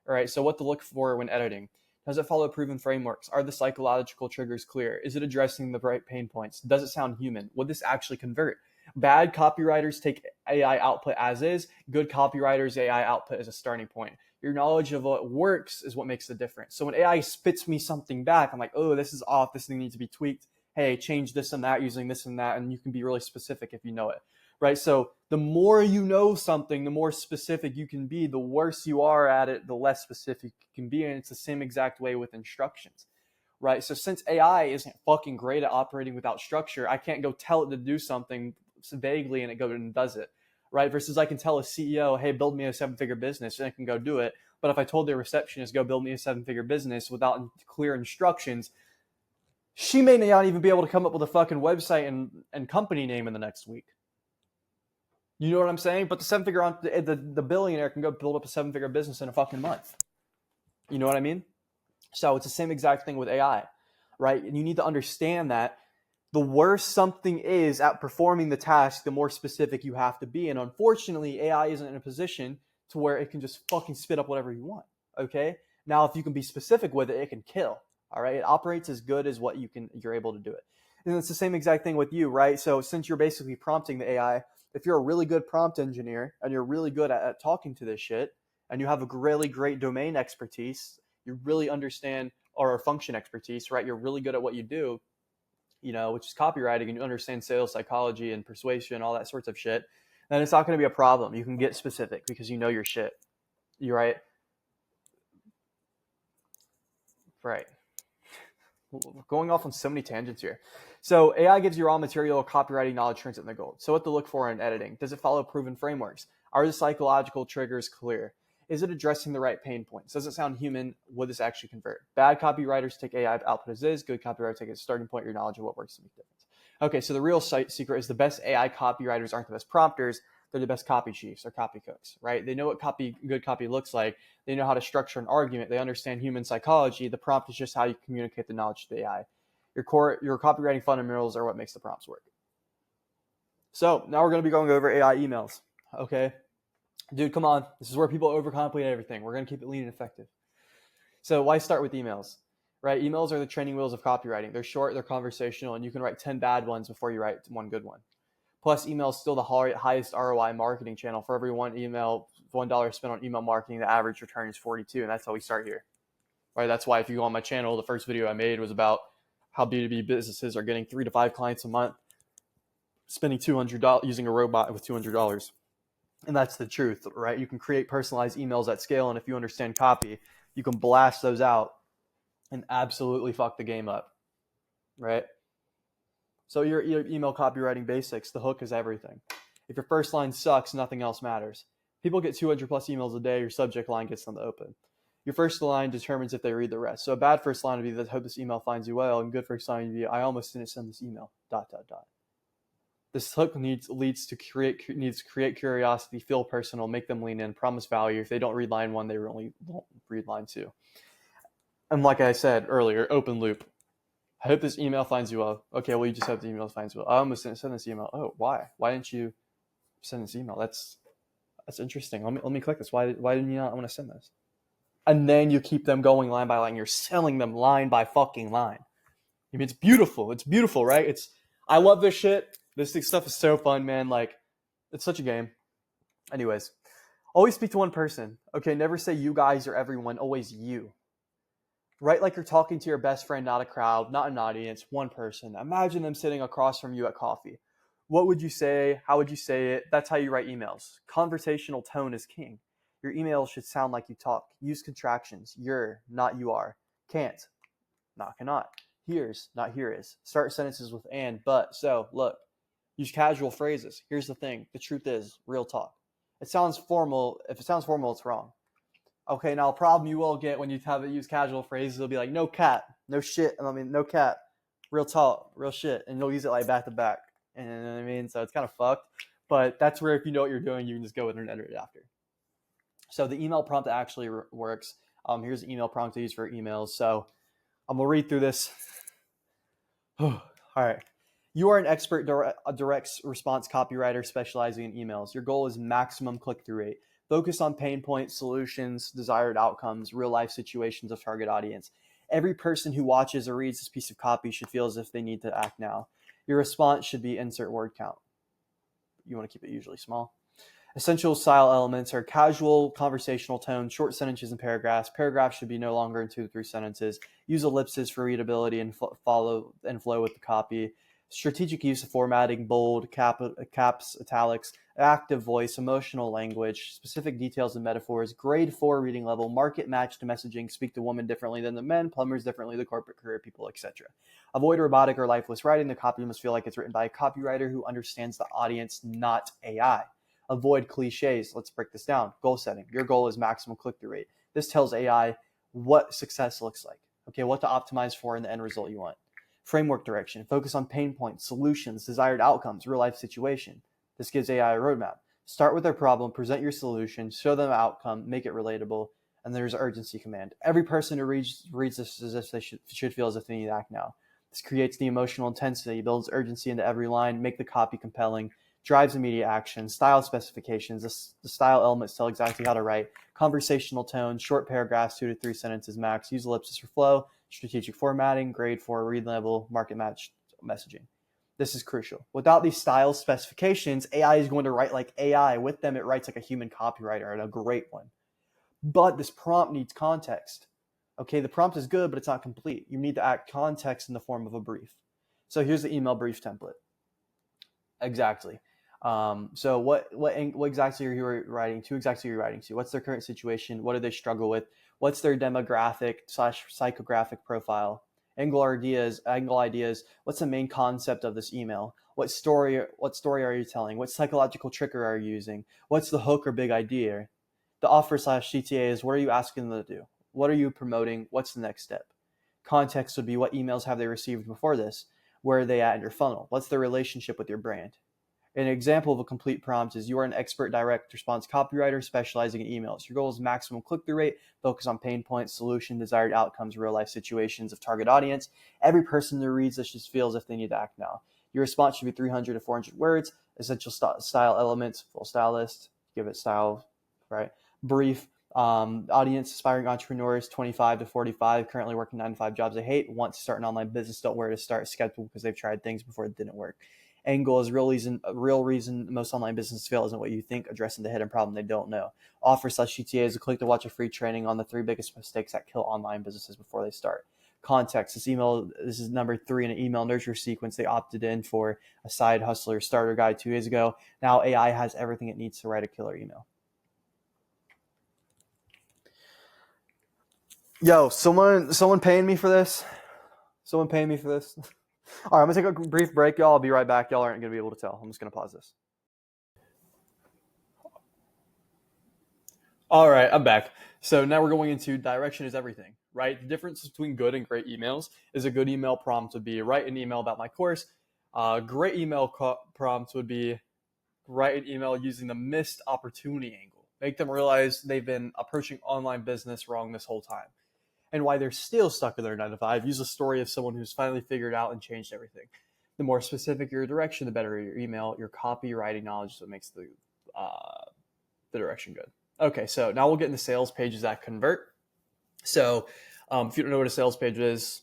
S1: All right, so what to look for when editing. Does it follow proven frameworks? Are the psychological triggers clear? Is it addressing the right pain points? Does it sound human? Would this actually convert? Bad copywriters take AI output as is. Good copywriters, AI output is a starting point. Your knowledge of what works is what makes the difference. So when AI spits me something back, I'm like, oh, this is off. This thing needs to be tweaked. Hey, change this and that using this and that. And you can be really specific if you know it. right? So the more you know something, the more specific you can be. The worse you are at it, the less specific you can be. And it's the same exact way with instructions, right? So since AI isn't fucking great at operating without structure, I can't go tell it to do something vaguely and it goes and does it, right? Versus I can tell a CEO, hey, build me a 7-figure business, and it can go do it. But if I told the receptionist, go build me a 7-figure business without clear instructions, she may not even be able to come up with a fucking website and company name in the next week. You know what I'm saying? But the 7-figure, the billionaire can go build up a 7-figure business in a fucking month. You know what I mean? So it's the same exact thing with AI, right? And you need to understand that the worse something is at performing the task, the more specific you have to be. And unfortunately, AI isn't in a position to where it can just fucking spit up whatever you want, okay? Now, if you can be specific with it, it can kill, all right? It operates as good as what you're able to do it. And it's the same exact thing with you, right? So since you're basically prompting the AI, if you're a really good prompt engineer and you're really good at talking to this shit, and you have a really great domain expertise, you really understand, or function expertise, right? You're really good at what you do, which is copywriting, and you understand sales psychology and persuasion, all that sorts of shit, then it's not going to be a problem. You can get specific because you know your shit. You're right. Right. Going off on so many tangents here. So AI gives you raw material, copywriting knowledge turns it into gold. So what to look for in editing? Does it follow proven frameworks? Are the psychological triggers clear? Is it addressing the right pain points? Does it sound human? Would this actually convert? Bad copywriters take AI output as is. Good copywriters take a starting point, your knowledge of what works to make a difference. Okay, so the real secret is the best AI copywriters aren't the best prompters. They're the best copy chiefs or copy cooks, right? They know what good copy looks like. They know how to structure an argument. They understand human psychology. The prompt is just how you communicate the knowledge to the AI. Your copywriting fundamentals are what makes the prompts work. So now we're going to be going over AI emails, okay? Dude, come on. This is where people overcomplicate everything. We're going to keep it lean and effective. So why start with emails, right? Emails are the training wheels of copywriting. They're short, they're conversational, and you can write 10 bad ones before you write one good one. Plus, email is still the highest ROI marketing channel. For every $1 spent on email marketing, the average return is 42, and that's how we start here, right? That's why if you go on my channel, the first video I made was about how B2B businesses are getting 3 to 5 clients a month, spending $200 using a robot with $200. And that's the truth, right? You can create personalized emails at scale, and if you understand copy, you can blast those out and absolutely fuck the game up, right? So your email copywriting basics, the hook is everything. If your first line sucks, nothing else matters. People get 200 plus emails a day, your subject line gets them to open. Your first line determines if they read the rest. So a bad first line would be that, hope this email finds you well, and good first line would be, I almost didn't send this email, ... This hook needs to create curiosity, feel personal, make them lean in, promise value. If they don't read line 1, they really won't read line 2. And like I said earlier, open loop. I hope this email finds you well. Okay, well, you just hope the email finds you well. I almost didn't send this email. Oh, why? Why didn't you send this email? That's interesting. Let me click this. Why didn't you not want to send this? And then you keep them going line by line. You're selling them line by fucking line. I mean, it's beautiful. It's beautiful, right? I love this shit. This stuff is so fun, man. Like, it's such a game. Anyways, always speak to one person. Okay, never say you guys or everyone. Always you. Write like you're talking to your best friend, not a crowd, not an audience, one person. Imagine them sitting across from you at coffee. What would you say? How would you say it? That's how you write emails. Conversational tone is king. Your emails should sound like you talk. Use contractions. You're, not you are. Can't, not cannot. Here's, not here is. Start sentences with and, but, so, look. Use casual phrases. Here's the thing. The truth is, real talk. It sounds formal. If it sounds formal, it's wrong. Okay, now a problem you will get when you have it use casual phrases, it'll be like, no cat, no shit. No cat, real talk, real shit. And you'll use it like back to back. And you know what I mean? So it's kind of fucked. But that's where if you know what you're doing, you can just go in and edit it after. So the email prompt actually works. Here's the email prompt to use for emails. So I'm going to read through this. All right. You are an expert direct response copywriter specializing in emails. Your goal is maximum click-through rate. Focus on pain points, solutions, desired outcomes, real-life situations of target audience. Every person who watches or reads this piece of copy should feel as if they need to act now. Your response should be insert word count. You want to keep it usually small. Essential style elements are casual, conversational tone, short sentences and paragraphs. Paragraphs should be no longer than 2 to 3 sentences. Use ellipses for readability and flow with the copy. Strategic use of formatting, bold, caps, italics, active voice, emotional language, specific details and metaphors, grade 4 reading level, market matched messaging, speak to women differently than the men, plumbers differently, the corporate career people, etc. Avoid robotic or lifeless writing. The copy must feel like it's written by a copywriter who understands the audience, not AI. Avoid cliches. Let's break this down. Goal setting. Your goal is maximum click-through rate. This tells AI what success looks like. Okay, what to optimize for in the end result you want. Framework direction. Focus on pain points, solutions, desired outcomes, real-life situation. This gives AI a roadmap. Start with their problem, present your solution, show them the outcome, make it relatable, and there's urgency command. Every person who reads this as if they should feel as if they need to act now. This creates the emotional intensity, builds urgency into every line, make the copy compelling, drives immediate action, style specifications. The style elements tell exactly how to write. Conversational tone, short paragraphs, 2 to 3 sentences max. Use ellipsis for flow. Strategic formatting, grade 4 read level, market matched messaging. This is crucial. Without these style specifications, AI is going to write like AI. With them, it writes like a human copywriter, and a great one. But this prompt needs context. Okay, the prompt is good, but it's not complete. You need to add context in the form of a brief. So here's the email brief template. Exactly. So what exactly are you writing to? Exactly are you writing to? What's their current situation? What do they struggle with? What's their demographic / psychographic profile? Angle ideas. What's the main concept of this email? What story are you telling? What psychological trigger are you using? What's the hook or big idea? The offer / CTA is, what are you asking them to do? What are you promoting? What's the next step? Context would be, what emails have they received before this? Where are they at in your funnel? What's their relationship with your brand? An example of a complete prompt is, you are an expert direct response copywriter specializing in emails. Your goal is maximum click-through rate, focus on pain points, solution, desired outcomes, real-life situations of target audience. Every person who reads this just feels as if they need to act now. Your response should be 300 to 400 words, essential style elements, full style list, give it style, right? Brief, audience, aspiring entrepreneurs, 25 to 45, currently working 9 to 5 jobs they hate, want to start an online business, don't where to start, skeptical because they've tried things before it didn't work. Angle is a real reason most online businesses fail isn't what you think, addressing the hidden problem they don't know. Offer / CTA is a click to watch a free training on the 3 biggest mistakes that kill online businesses before they start. Context. This is number 3 in an email nurture sequence. They opted in for a side hustler starter guide 2 days ago. Now AI has everything it needs to write a killer email. Yo, someone paying me for this? Someone paying me for this? All right, I'm going to take a brief break, y'all. I'll be right back. Y'all aren't going to be able to tell. I'm just going to pause this. All right, I'm back. So now we're going into direction is everything, right? The difference between good and great emails is, a good email prompt would be, write an email about my course. Great email prompt would be, write an email using the missed opportunity angle. Make them realize they've been approaching online business wrong this whole time, and why they're still stuck in their 9 to 5. Use a story of someone who's finally figured out and changed everything. The more specific your direction, the better your email. Your copywriting knowledge is what makes the direction good. Okay, so now we'll get into sales pages that convert. So if you don't know what a sales page is,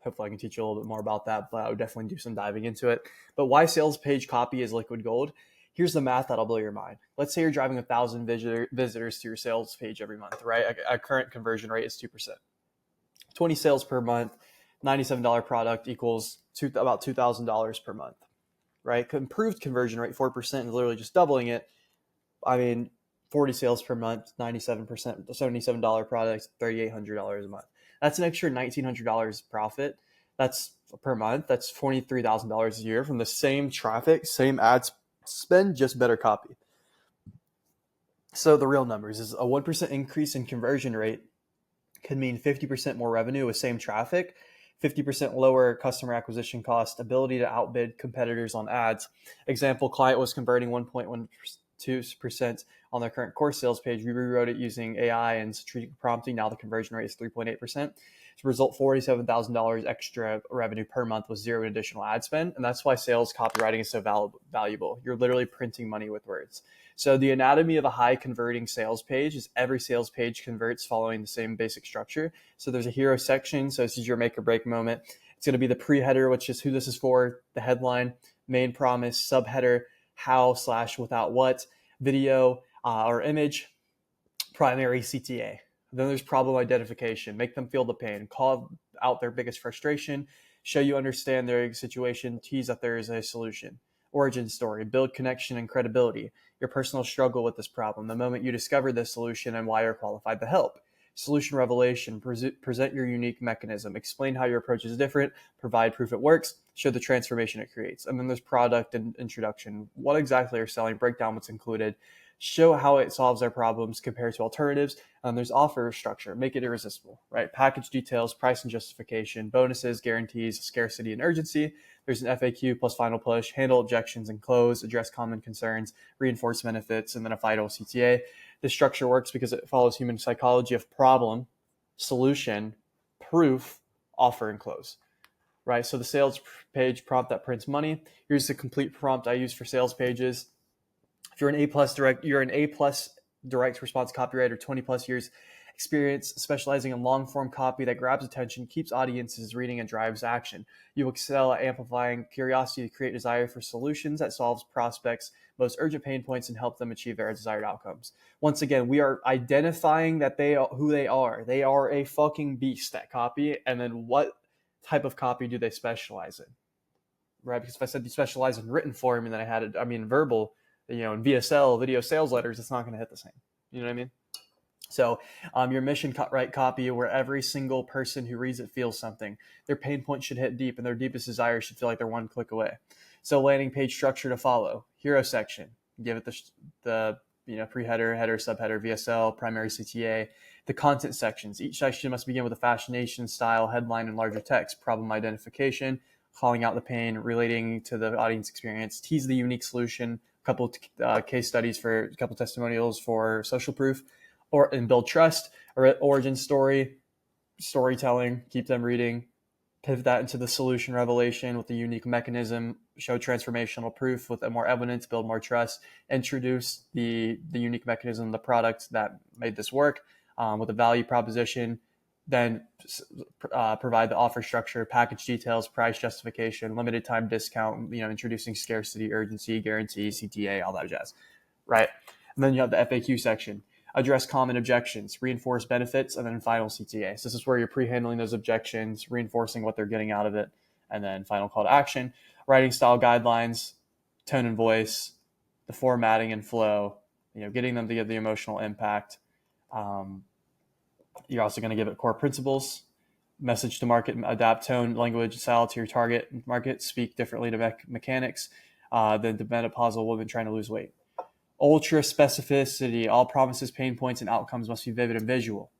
S1: hopefully I can teach you a little bit more about that, but I would definitely do some diving into it. But why sales page copy is liquid gold? Here's the math that'll blow your mind. Let's say you're driving 1,000 visitors to your sales page every month, right? Our current conversion rate is 2%. 20 sales per month, $97 product equals about $2,000 per month, right? Improved conversion rate, 4%, is literally just doubling it. I mean, 40 sales per month, 97%, $77 product, $3,800 a month. That's an extra $1,900 profit. That's per month. That's $23,000 a year from the same traffic, same ad spend, just better copy. So the real numbers is, a 1% increase in conversion rate could mean 50% more revenue with same traffic, 50% lower customer acquisition cost, ability to outbid competitors on ads. Example, client was converting 1.12% on their current course sales page. We rewrote it using AI and strategic prompting. Now the conversion rate is 3.8%. To result, $47,000 extra revenue per month with zero additional ad spend. And that's why sales copywriting is so valuable. You're literally printing money with words. So the anatomy of a high converting sales page is, every sales page converts following the same basic structure. So there's a hero section. So this is your make or break moment. It's going to be the pre-header, which is who this is for, the headline, main promise, subheader, how / without what, video or image, primary CTA. Then there's problem identification, make them feel the pain, call out their biggest frustration, show you understand their situation, tease that there is a solution. Origin story, build connection and credibility, your personal struggle with this problem, the moment you discover this solution and why you're qualified to help. Solution revelation, present your unique mechanism, explain how your approach is different, provide proof it works, show the transformation it creates. And then there's product and introduction. What exactly you're selling, break down what's included, show how it solves their problems compared to alternatives. And there's offer structure, make it irresistible, right? Package details, price and justification, bonuses, guarantees, scarcity and urgency. There's an FAQ plus final push, handle objections and close, address common concerns, reinforce benefits, and then a final CTA. This structure works because it follows human psychology of problem, solution, proof, offer, and close. Right? So the sales page prompt that prints money. Here's the complete prompt I use for sales pages. If you're an A plus direct response copywriter, 20 plus years experience, specializing in long form copy that grabs attention, keeps audiences reading, and drives action. You excel at amplifying curiosity to create desire for solutions that solves prospects' most urgent pain points and help them achieve their desired outcomes. Once again, we are identifying that who they are. They are a fucking beast at copy. And then what type of copy do they specialize in? Right? Because if I said you specialize in written form and then I had it, verbal, in VSL, video sales letters, it's not going to hit the same. You know what I mean? So your mission right copy where every single person who reads it feels something. Their pain point should hit deep and their deepest desire should feel like they're one click away. So landing page structure to follow. Hero section. Give it the pre-header, header, subheader, VSL, primary CTA. The content sections. Each section must begin with a fascination, style, headline, and larger text. Problem identification, calling out the pain, relating to the audience experience. Tease the unique solution. A couple case studies for a couple testimonials for social proof. And build trust, or origin story, storytelling, keep them reading, pivot that into the solution revelation with a unique mechanism, show transformational proof with more evidence, build more trust, introduce the unique mechanism, the product that made this work with a value proposition, then provide the offer structure, package details, price justification, limited time discount, introducing scarcity, urgency, guarantee, CTA, all that jazz, right? And then you have the FAQ section. Address common objections, reinforce benefits, and then final CTA. So this is where you're pre-handling those objections, reinforcing what they're getting out of it, and then final call to action. Writing style guidelines, tone and voice, the formatting and flow, getting them to get the emotional impact. You're also going to give it core principles, message to market, adapt tone, language, style to your target market, speak differently to mechanics than the menopausal woman trying to lose weight. Ultra specificity, all promises, pain points, and outcomes must be vivid and visual.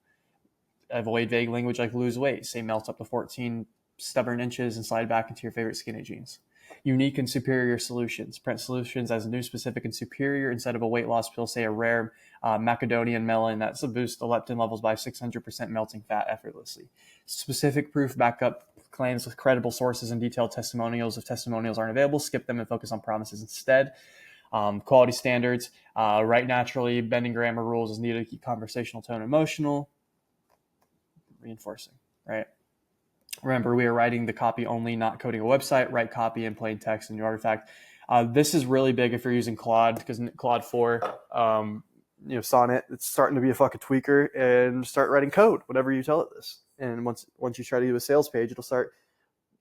S1: Avoid vague language like lose weight. Say melt up to 14 stubborn inches and slide back into your favorite skinny jeans. Unique and superior solutions. Print solutions as new, specific, and superior instead of a weight loss pill, say a rare Macedonian melon that's a boost the leptin levels by 600% melting fat effortlessly. Specific proof backup claims with credible sources and detailed testimonials. If testimonials aren't available, skip them and focus on promises instead. Quality standards, write naturally, bending grammar rules is needed to keep conversational tone emotional, reinforcing, right? Remember, we are writing the copy only, not coding a website. Write copy in plain text in your artifact. This is really big if you're using Claude, because Claude 4, Sonnet, it's starting to be a fucking tweaker, and start writing code, whatever you tell it this. And once you try to do a sales page, it'll start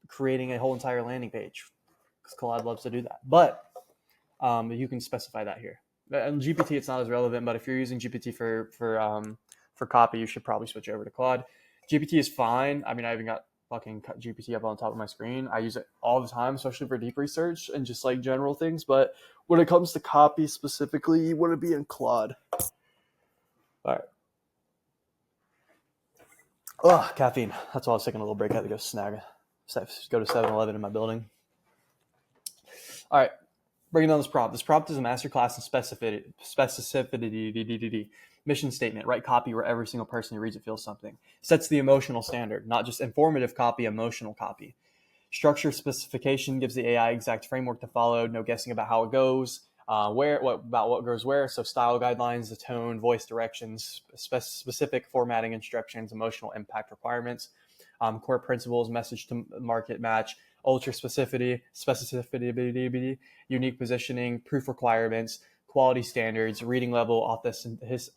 S1: creating a whole entire landing page, because Claude loves to do that. But you can specify that here. And GPT, it's not as relevant, but if you're using GPT for copy, you should probably switch over to Claude. GPT is fine. I even got fucking GPT up on top of my screen. I use it all the time, especially for deep research and just like general things. But when it comes to copy specifically, you want to be in Claude. All right. Oh, caffeine. That's why I was taking a little break. I had to go go to 7-Eleven in my building. All right. Breaking down this prompt. This prompt is a masterclass in specificity. Mission statement. Write copy where every single person who reads it feels something. Sets the emotional standard, not just informative copy, emotional copy. Structure specification gives the AI exact framework to follow. No guessing about how it goes, what goes where. So style guidelines, the tone, voice directions, specific formatting instructions, emotional impact requirements, core principles, message to market match, ultra specificity, unique positioning, proof requirements, quality standards, reading level,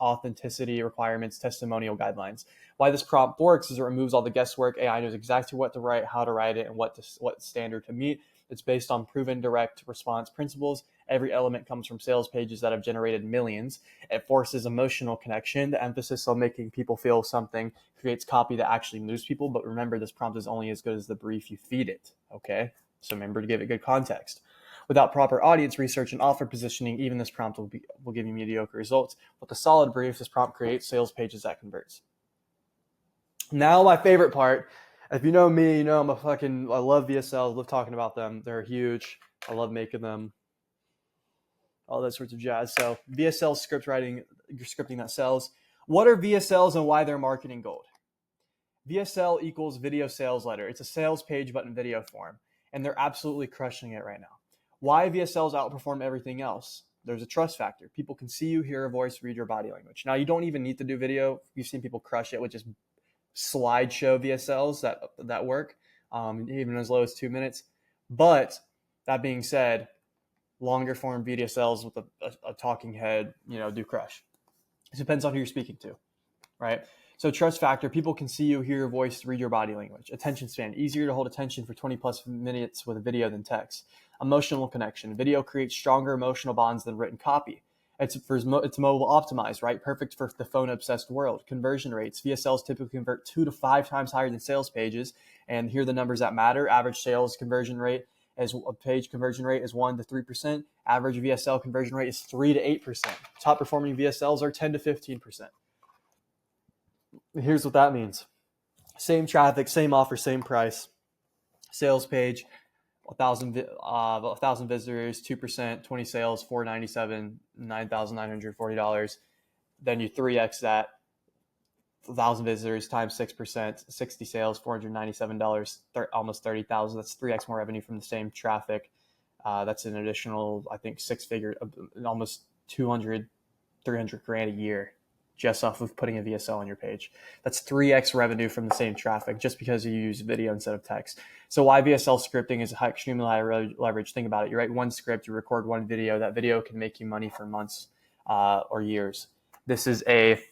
S1: authenticity requirements, testimonial guidelines. Why this prompt works is it removes all the guesswork. AI knows exactly what to write, how to write it, and what standard to meet. It's based on proven direct response principles. Every element comes from sales pages that have generated millions. It forces emotional connection. The emphasis on making people feel something creates copy that actually moves people. But remember, this prompt is only as good as the brief you feed it. Okay? So remember to give it good context. Without proper audience research and offer positioning, even this prompt will give you mediocre results. With a solid brief, this prompt creates sales pages that converts. Now, my favorite part. If you know me, you know I love VSLs, love talking about them. They're huge. I love making them. All that sorts of jazz. So VSL script writing, you're scripting that sells. What are VSLs and why they're marketing gold? VSL equals video sales letter. It's a sales page, but in video form. And they're absolutely crushing it right now. Why VSLs outperform everything else? There's a trust factor. People can see you, hear your voice, read your body language. Now, you don't even need to do video. You've seen people crush it with just slideshow VSLs that work, even as low as 2 minutes. But that being said, longer form VSLs with a talking head, do crush. It depends on who you're speaking to, right? So trust factor, people can see you, hear your voice, read your body language. Attention span, easier to hold attention for 20 plus minutes with a video than text. Emotional connection, video creates stronger emotional bonds than written copy. It's mobile optimized, right? Perfect for the phone obsessed world. Conversion rates, VSLs typically convert 2 to 5 times higher than sales pages. And here are the numbers that matter. Average sales conversion rate as a page conversion rate is 1 to 3%. Average VSL conversion rate is 3 to 8%. Top performing VSLs are 10 to 15%. Here's what that means. Same traffic, same offer, same price. Sales page, 1,000 visitors, 2%, 20 sales, $497, $9,940. Then you 3x that, 1,000 visitors times 6%, 60 sales, $497, almost $30,000. That's 3x more revenue from the same traffic. That's an additional, I think, six-figure, almost 200, 300 grand a year just off of putting a VSL on your page. That's 3x revenue from the same traffic just because you use video instead of text. So why VSL scripting is extremely high leverage? Think about it. You write one script, you record one video. That video can make you money for months or years. This is async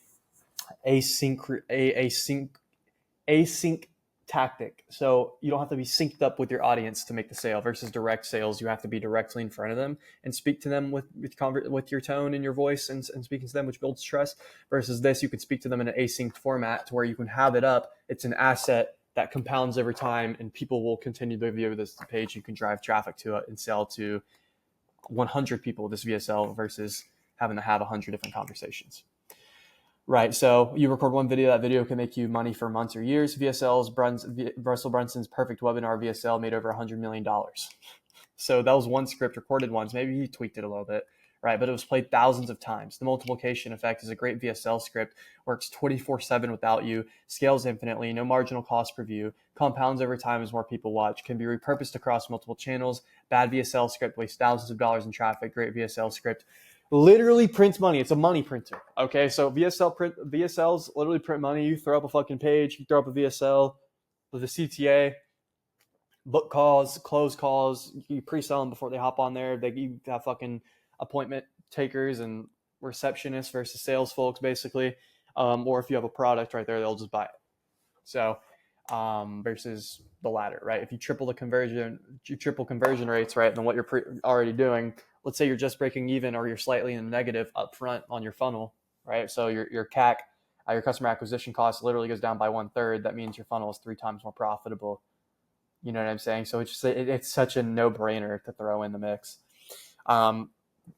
S1: tactic. So you don't have to be synced up with your audience to make the sale versus direct sales. You have to be directly in front of them and speak to them with your tone and your voice and speaking to them, which builds trust. Versus this, you can speak to them in an async format to where you can have it up. It's an asset that compounds over time and people will continue to view this page. You can drive traffic to it and sell to 100 people with this VSL versus having to have 100 different conversations. Right. So you record one video, that video can make you money for months or years. Russell Brunson's perfect webinar VSL made over $100 million. So that was one script recorded once. Maybe he tweaked it a little bit, right? But it was played thousands of times. The multiplication effect is a great VSL script, works 24/7 without you, scales infinitely, no marginal cost per view, compounds over time as more people watch, can be repurposed across multiple channels. Bad VSL script wastes thousands of dollars in traffic. Great VSL script literally prints money. It's a money printer. Okay, so VSLs literally print money. You throw up a fucking page, you throw up a VSL with a CTA, book calls, close calls. You pre-sell them before they hop on there. You have fucking appointment takers and receptionists versus sales folks, basically. Or if you have a product right there, they'll just buy it. So versus the latter, right? If you triple conversion rates, right, than what you're already doing. Let's say you're just breaking even or you're slightly in the negative up front on your funnel, right? So your CAC, your customer acquisition cost literally goes down by 1/3. That means your funnel is 3 times more profitable. You know what I'm saying? So it's such a no-brainer to throw in the mix.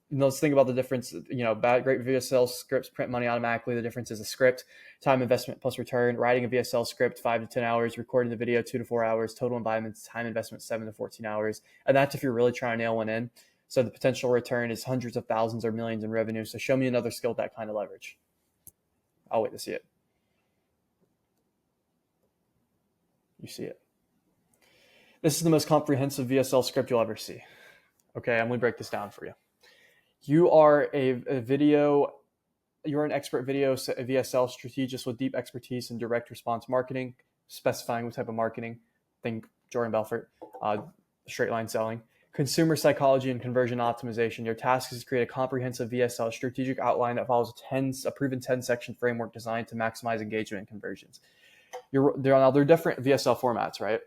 S1: Let's think about the difference. Great VSL scripts print money automatically. The difference is a script, time investment plus return. Writing a VSL script 5 to 10 hours, recording the video 2 to 4 hours, total environment time investment 7 to 14 hours. And that's if you're really trying to nail one in. So the potential return is hundreds of thousands or millions in revenue. So show me another skill with that kind of leverage. I'll wait to see it. You see it. This is the most comprehensive VSL script you'll ever see. Okay, I'm going to break this down for you. You are you're an expert VSL strategist with deep expertise in direct response marketing, specifying what type of marketing. Think Jordan Belfort, straight line selling. Consumer psychology and conversion optimization. Your task is to create a comprehensive VSL strategic outline that follows a proven 10-section framework designed to maximize engagement and conversions. There are different VSL formats, right?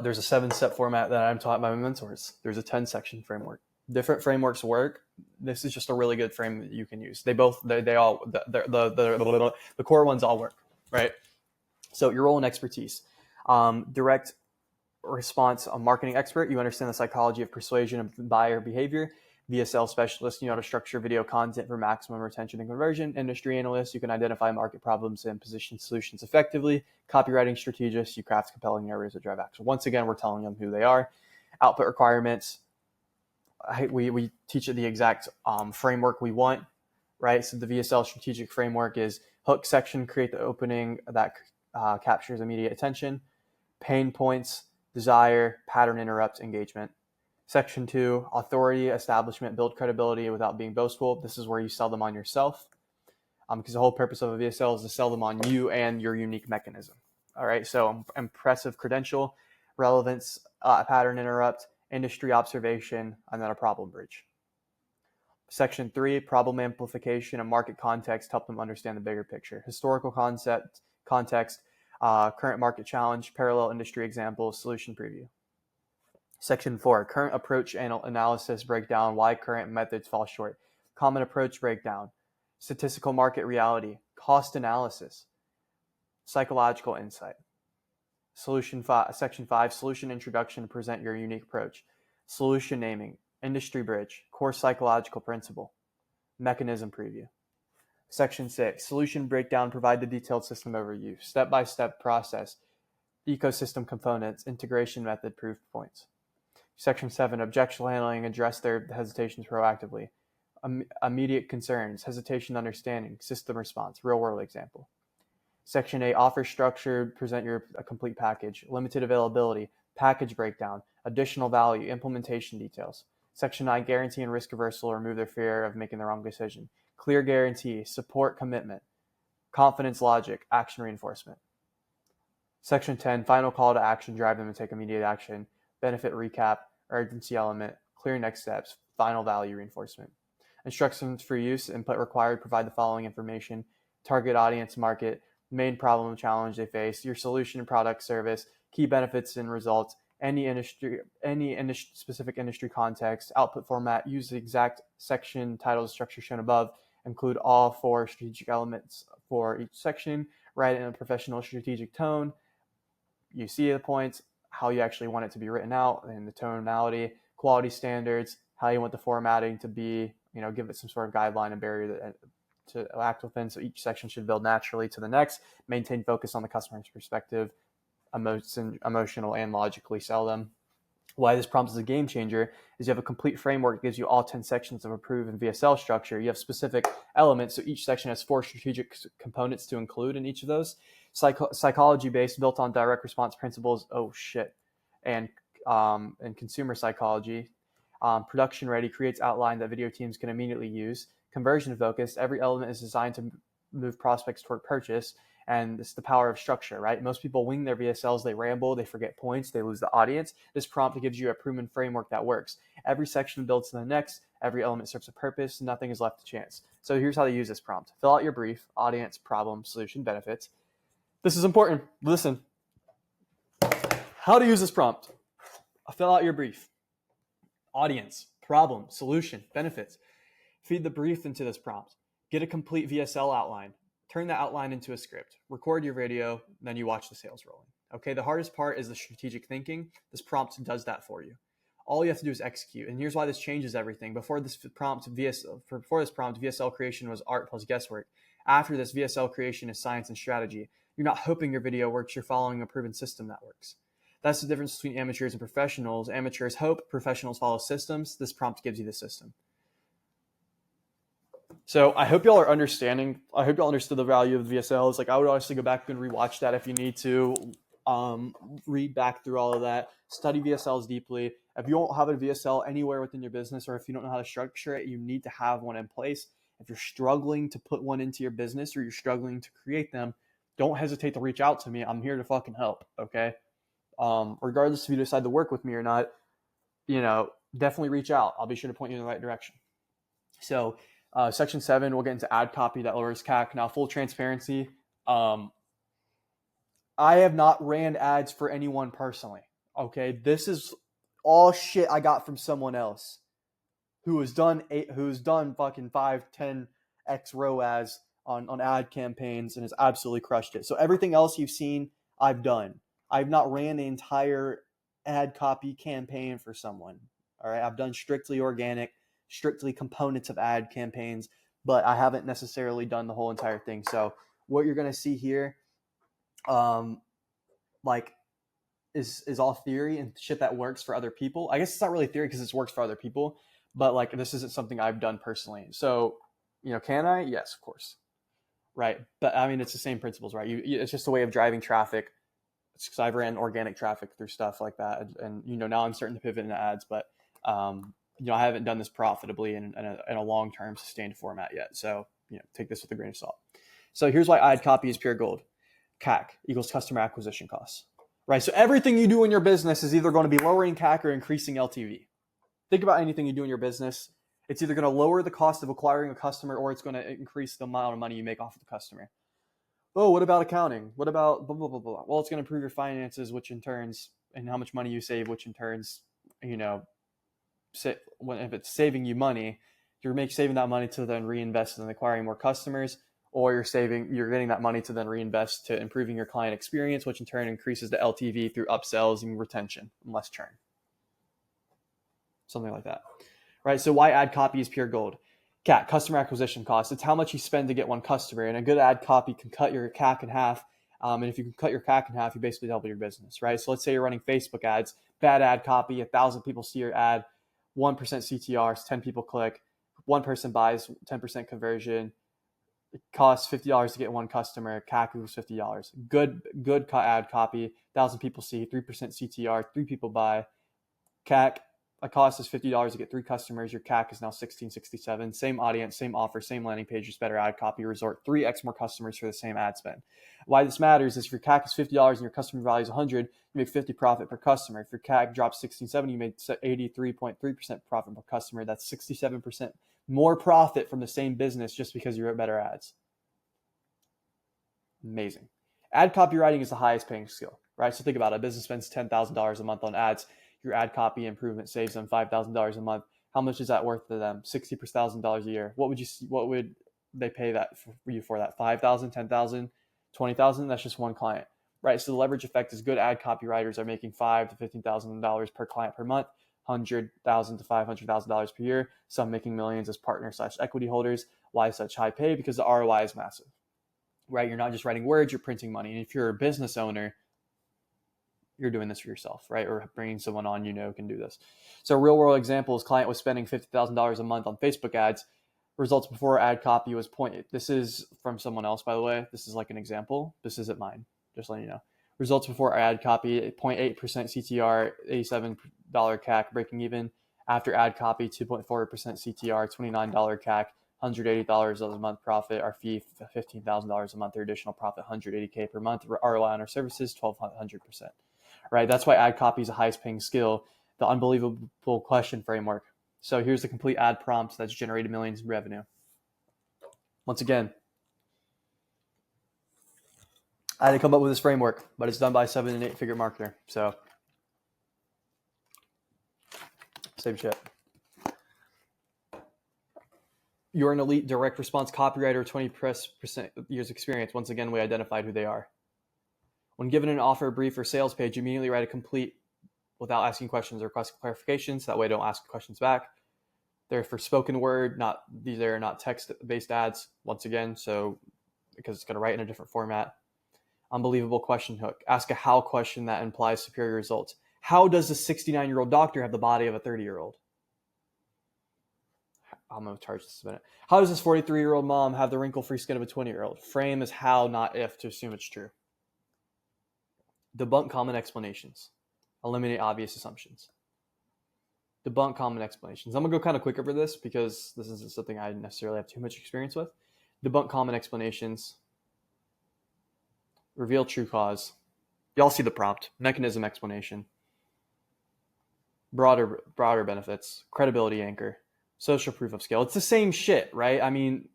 S1: There's a 7-step format that I'm taught by my mentors. There's a 10-section framework. Different frameworks work. This is just a really good frame that you can use. The core ones all work, right? So your role and expertise. Direct response, a marketing expert. You understand the psychology of persuasion and buyer behavior. VSL specialist, you know how to structure video content for maximum retention and conversion. Industry analyst, you can identify market problems and position solutions effectively. Copywriting strategist, you craft compelling narratives that drive action. Once again, we're telling them who they are. Output requirements, we teach it the exact framework we want, right? So the VSL strategic framework is hook section, create the opening that captures immediate attention. Pain points, desire, pattern interrupt, engagement. Section 2, authority, establishment, build credibility without being boastful. This is where you sell them on yourself, because the whole purpose of a VSL is to sell them on you and your unique mechanism. All right, so impressive credential, relevance, pattern interrupt, industry observation, and then a problem bridge. Section 3, problem amplification and market context, help them understand the bigger picture. Historical context, current market challenge, parallel industry examples, solution preview. Section 4, current approach analysis breakdown, why current methods fall short. Common approach breakdown, statistical market reality, cost analysis, psychological insight. Section 5, solution introduction, present your unique approach. Solution naming, industry bridge, core psychological principle, mechanism preview. Section 6, solution breakdown, provide the detailed system overview, step-by-step process, ecosystem components, integration method, proof points. Section 7, objection handling, address their hesitations proactively. Immediate concerns, hesitation understanding, system response, real-world example. Section 8, offer structure, present a complete package. Limited availability, package breakdown, additional value, implementation details. Section 9, guarantee and risk reversal, remove their fear of making the wrong decision. Clear guarantee, support commitment, confidence logic, action reinforcement. Section 10, final call to action, drive them to take immediate action. Benefit recap, urgency element, clear next steps, final value reinforcement. Instructions for use, input required, provide the following information: target audience, market, main problem challenge they face, your solution, product, service, key benefits and results, any specific industry context, output format, use the exact section title structure shown above, include all 4 strategic elements for each section, write in a professional strategic tone. You see the points, how you actually want it to be written out, and the tonality, quality standards, how you want the formatting to be, give it some sort of guideline and barrier to act within. So each section should build naturally to the next, maintain focus on the customer's perspective, emotional and logically sell them. Why this prompt is a game changer is you have a complete framework that gives you all 10 sections of a proven VSL structure. You have specific elements, so each section has 4 strategic components to include in each of those. Psychology based, built on direct response principles. And consumer psychology. Production ready, creates outline that video teams can immediately use. Conversion focused, every element is designed to move prospects toward purchase. And it's the power of structure, right? Most people wing their VSLs, they ramble, they forget points, they lose the audience. This prompt gives you a proven framework that works. Every section builds to the next, every element serves a purpose, nothing is left to chance. So here's how to use this prompt. Fill out your brief, audience, problem, solution, benefits. This is important. Listen. How to use this prompt. Fill out your brief. Audience, problem, solution, benefits. Feed the brief into this prompt. Get a complete VSL outline. Turn that outline into a script. Record your video, then you watch the sales rolling. Okay, the hardest part is the strategic thinking. This prompt does that for you. All you have to do is execute. And here's why this changes everything. Before this prompt, VSL creation was art plus guesswork. After this, VSL creation is science and strategy. You're not hoping your video works, you're following a proven system that works. That's the difference between amateurs and professionals. Amateurs hope, professionals follow systems. This prompt gives you the system. So I hope y'all are understanding. I hope y'all understood the value of the VSLs. Like, I would honestly go back and rewatch that if you need to. Read back through all of that. Study VSLs deeply. If you don't have a VSL anywhere within your business, or if you don't know how to structure it, you need to have one in place. If you're struggling to put one into your business, or you're struggling to create them, don't hesitate to reach out to me. I'm here to fucking help, okay? Regardless if you decide to work with me or not, definitely reach out. I'll be sure to point you in the right direction. So section 7, we'll get into ad copy that lowers CAC. Now, full transparency, I have not ran ads for anyone personally. Okay, this is all shit I got from someone else who's done fucking 5-10x ROAS on ad campaigns and has absolutely crushed it. So everything else you've seen, I've done. I've not ran the entire ad copy campaign for someone. All right, I've done strictly organic, strictly components of ad campaigns, but I haven't necessarily done the whole entire thing. So what you're gonna see here, like, is all theory and shit that works for other people. I guess it's not really theory because it works for other people, but like this isn't something I've done personally. So, can I? Yes, of course. Right. But I mean, it's the same principles, right? It's just a way of driving traffic. It's because I've ran organic traffic through stuff like that. And now I'm starting to pivot into ads, but, I haven't done this profitably in a long-term sustained format yet. So, take this with a grain of salt. So here's why ad copy is pure gold. CAC equals customer acquisition costs. Right. So everything you do in your business is either going to be lowering CAC or increasing LTV. Think about anything you do in your business. It's either going to lower the cost of acquiring a customer or it's going to increase the amount of money you make off of the customer. Oh, what about accounting? What about blah, blah, blah, blah? Well, it's going to improve your finances, which in turns, and how much money you save, which in turns, if it's saving you money, you're saving that money to then reinvest in acquiring more customers, or you're getting that money to then reinvest to improving your client experience, which in turn increases the LTV through upsells and retention and less churn. Something like that. Right? So why ad copy is pure gold? CAC, customer acquisition cost. It's how much you spend to get one customer. And a good ad copy can cut your CAC in half. And if you can cut your CAC in half, you basically double your business, right? So let's say you're running Facebook ads, bad ad copy, 1,000 people see your ad, 1% CTRs, 10 people click, one person buys, 10% conversion. It costs $50 to get one customer. CAC was $50. Good ad copy, 1,000 people see, 3% CTR, 3 people buy. CAC, a cost is $50 to get 3 customers. Your CAC is now $16.67. Same audience, same offer, same landing page, just better ad copy. Resort 3x more customers for the same ad spend. Why this matters is if your CAC is $50 and your customer value is $100, you make 50 profit per customer. If your CAC drops $16.70, you make 83.3% profit per customer. That's 67% more profit from the same business just because you wrote better ads. Amazing. Ad copywriting is the highest paying skill, right? So think about it. A business spends $10,000 a month on ads. Your ad copy improvement saves them $5,000 a month. How much is that worth to them? $60,000 a year. What would they pay that for you for that? $5,000, $10,000, $20,000? That's just one client, right? So the leverage effect is good ad copywriters are making $5,000 to $15,000 per client per month, $100,000 to $500,000 per year. Some making millions as partner/equity holders. Why such high pay? Because the ROI is massive, right? You're not just writing words, you're printing money. And if you're a business owner, you're doing this for yourself, right? Or bringing someone on can do this. So real world examples, client was spending $50,000 a month on Facebook ads. Results before ad copy was This is from someone else, by the way. This is like an example. This isn't mine, just letting you know. Results before ad copy, 0.8% CTR, $87 CAC, breaking even. After ad copy, 2.4% CTR, $29 CAC, $180 a month profit. Our fee, $15,000 a month. Their additional profit, $180K per month. ROI on our services, 1,200%. Right? That's why ad copy is the highest paying skill, the unbelievable question framework. So here's the complete ad prompt that's generated millions in revenue. Once again, I had to come up with this framework, but it's done by a 7- and 8-figure marketer. So same shit. You're an elite direct response copywriter, 20% years experience. Once again, we identified who they are. When given an offer, brief, or sales page, immediately write a complete without asking questions or requesting clarifications. That way, don't ask questions back. They're for spoken word, these are not text-based ads. Once again, so because it's going to write in a different format. Unbelievable question hook. Ask a how question that implies superior results. How does a 69-year-old doctor have the body of a 30-year-old? I'm going to charge this a minute. How does this 43-year-old mom have the wrinkle-free skin of a 20-year-old? Frame is how, not if, to assume it's true. Debunk common explanations. Eliminate obvious assumptions. Debunk common explanations. I'm going to go kind of quick over this because this isn't something I necessarily have too much experience with. Debunk common explanations. Reveal true cause. Y'all see the prompt, mechanism explanation, broader benefits, credibility anchor, social proof of scale. It's the same shit, right? I mean,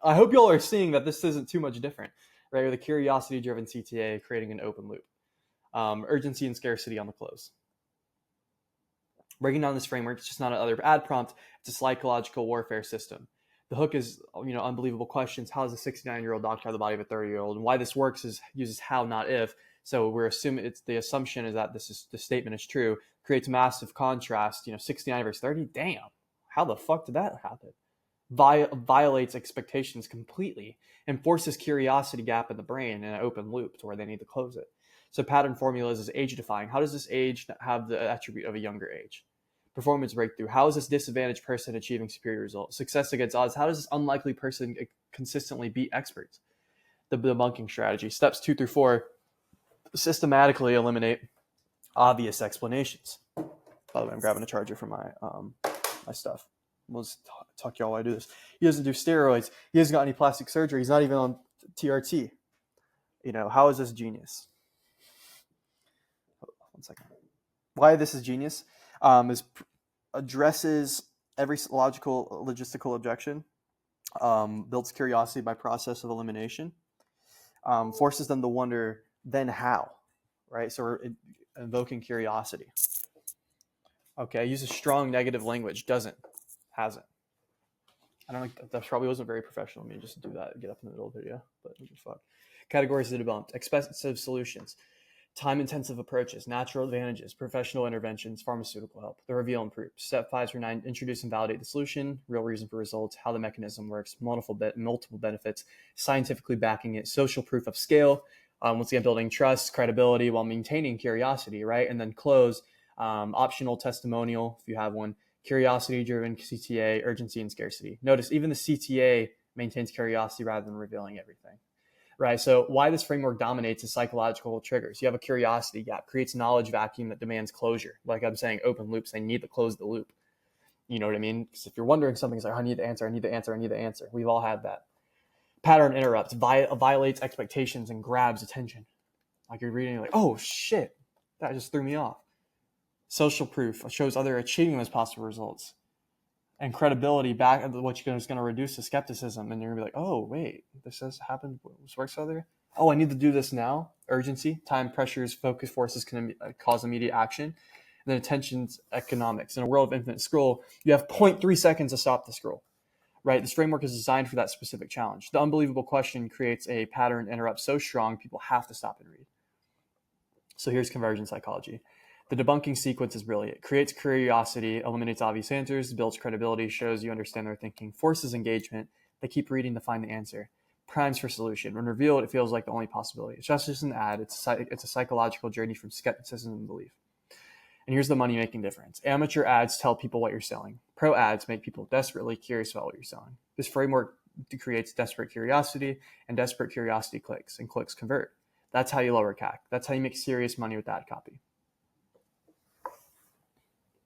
S1: I hope y'all are seeing that this isn't too much different, right? Or the curiosity-driven CTA creating an open loop, urgency and scarcity on the close. Breaking down this framework, it's just not another ad prompt. It's a psychological warfare system. The hook is, unbelievable questions. How does a 69-year-old doctor have the body of a 30-year-old? And why this works is uses how, not if. So we're assuming the assumption is that the statement is true. Creates massive contrast. 69 versus 30. Damn, how the fuck did that happen? Violates expectations completely and forces curiosity gap in the brain in an open loop to where they need to close it. So pattern formulas is age defying. How does this age have the attribute of a younger age? Performance breakthrough. How is this disadvantaged person achieving superior results? Success against odds. How does this unlikely person consistently beat experts? The debunking strategy. Steps 2 through 4 systematically eliminate obvious explanations. By the way, I'm grabbing a charger for my stuff. We'll just talk y'all while I do this. He doesn't do steroids. He hasn't got any plastic surgery. He's not even on TRT. How is this genius? One second. Why this is genius is addresses every logistical objection, builds curiosity by process of elimination, forces them to wonder, then how, right? So we're invoking curiosity. Okay, uses strong negative language, hasn't. I don't think that probably wasn't very professional of me just to do that and get up in the middle of the video, but fuck. Categories are debunked. Expensive solutions, time-intensive approaches, natural advantages, professional interventions, pharmaceutical help. The reveal and proof. Step 5 through 9, introduce and validate the solution, real reason for results, how the mechanism works, multiple benefits, scientifically backing it, social proof of scale, once again, building trust, credibility while maintaining curiosity, right? And then close, optional testimonial, if you have one, curiosity-driven CTA, urgency and scarcity. Notice even the CTA maintains curiosity rather than revealing everything. Right. So why this framework dominates is psychological triggers. You have a curiosity gap, creates a knowledge vacuum that demands closure. Like I'm saying, open loops, they need to close the loop. You know what I mean? Because if you're wondering something, it's like, I need the answer. We've all had that. Pattern interrupts, violates expectations and grabs attention. Like you're reading, like, oh shit, that just threw me off. Social proof shows other achieving those possible results. And credibility back at which is going to reduce the skepticism, and you're going to be like, oh wait, this has happened, this works other. Oh, I need to do this now. Urgency, time, pressures, focus forces can cause immediate action. And then attention's economics. In a world of infinite scroll, you have 0.3 seconds to stop the scroll. Right? This framework is designed for that specific challenge. The unbelievable question creates a pattern interrupt so strong people have to stop and read. So here's conversion psychology. The debunking sequence is brilliant. It creates curiosity, eliminates obvious answers, builds credibility, shows you understand their thinking, forces engagement. They keep reading to find the answer. Primes for solution. When revealed, it feels like the only possibility. It's just an ad. It's a psychological journey from skepticism and belief. And here's the money-making difference. Amateur ads tell people what you're selling. Pro ads make people desperately curious about what you're selling. This framework creates desperate curiosity, and desperate curiosity clicks, and clicks convert. That's how you lower CAC. That's how you make serious money with ad copy.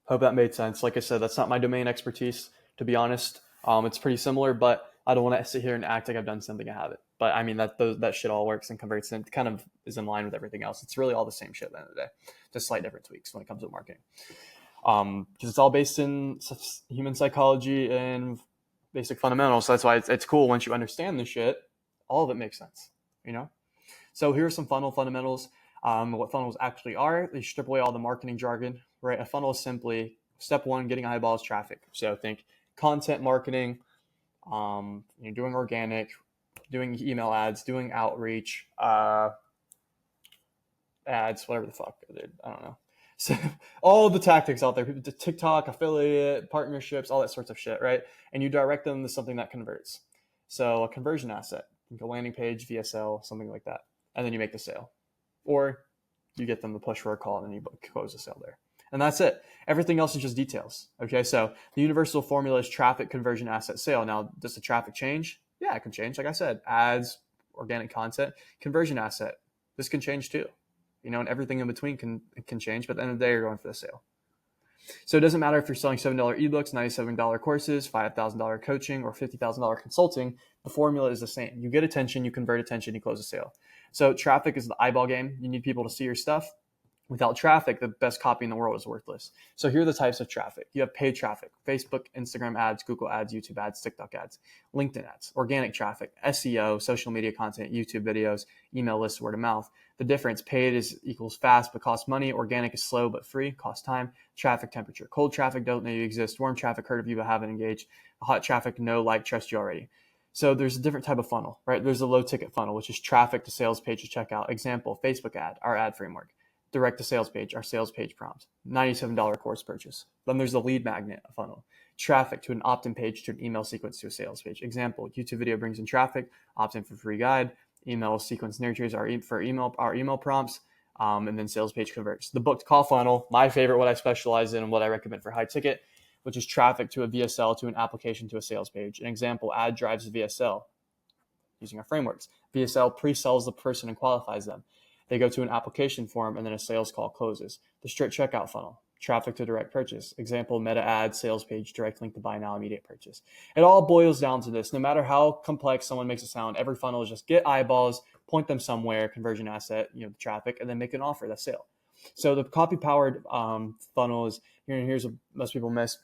S1: Hope that made sense. Like I said, that's not my domain expertise, to be honest. It's pretty similar, but I don't want to sit here and act like I've done something I haven't. But I mean, that shit all works and converts, and it kind of is in line with everything else. It's really all the same shit at the end of the day, just slight different tweaks when it comes to marketing. Because it's all based in human psychology and basic fundamentals. So that's why it's cool once you understand the shit. All of it makes sense, So here are some funnel fundamentals. What funnels actually are. They strip away all the marketing jargon, right? A funnel is simply step 1, getting eyeballs, traffic. So think content marketing, doing organic, doing email ads, doing outreach, ads, whatever the fuck. I don't know. So all the tactics out there, TikTok, affiliate, partnerships, all that sorts of shit, right? And you direct them to something that converts. So a conversion asset, like a landing page, VSL, something like that. And then you make the sale. Or you get them to push for a call and then you close the sale there. And that's it. Everything else is just details. Okay, so the universal formula is traffic, conversion, asset, sale. Now, does the traffic change? Yeah, it can change. Like I said, ads, organic content, conversion asset. This can change too. And everything in between can change. But at the end of the day, you're going for the sale. So it doesn't matter if you're selling $7 ebooks, $97 courses, $5,000 coaching, or $50,000 consulting. The formula is the same. You get attention, you convert attention, you close a sale. So traffic is the eyeball game. You need people to see your stuff. Without traffic, the best copy in the world is worthless. So here are the types of traffic. You have paid traffic: Facebook, Instagram ads, Google ads, YouTube ads, TikTok ads, LinkedIn ads. Organic traffic: SEO, social media content, YouTube videos, email lists, word of mouth. The difference: paid is equals fast but costs money. Organic is slow but free, costs time. Traffic temperature: cold traffic, don't know you exist. Warm traffic, heard of you but haven't engaged. Hot traffic, know, like, trust you already. So there's a different type of funnel, right? There's a low ticket funnel, which is traffic to sales page to checkout. Example: Facebook ad, our ad framework. Direct to sales page, our sales page prompt. $97 course purchase. Then there's the lead magnet funnel. Traffic to an opt-in page to an email sequence to a sales page. Example: YouTube video brings in traffic, opt-in for free guide. Email sequence nurtures our email prompts, and then sales page converts. The booked call funnel, my favorite, what I specialize in and what I recommend for high ticket, which is traffic to a VSL to an application to a sales page. An example: ad drives a VSL using our frameworks. VSL pre-sells the person and qualifies them. They go to an application form and then a sales call closes. The straight checkout funnel: traffic to direct purchase. Example: meta ad, sales page, direct link to buy now, immediate purchase. It all boils down to this. No matter how complex someone makes it sound, every funnel is just get eyeballs, point them somewhere, conversion asset, the traffic, and then make an offer. That's sale. So the copy powered funnel is here's what most people miss.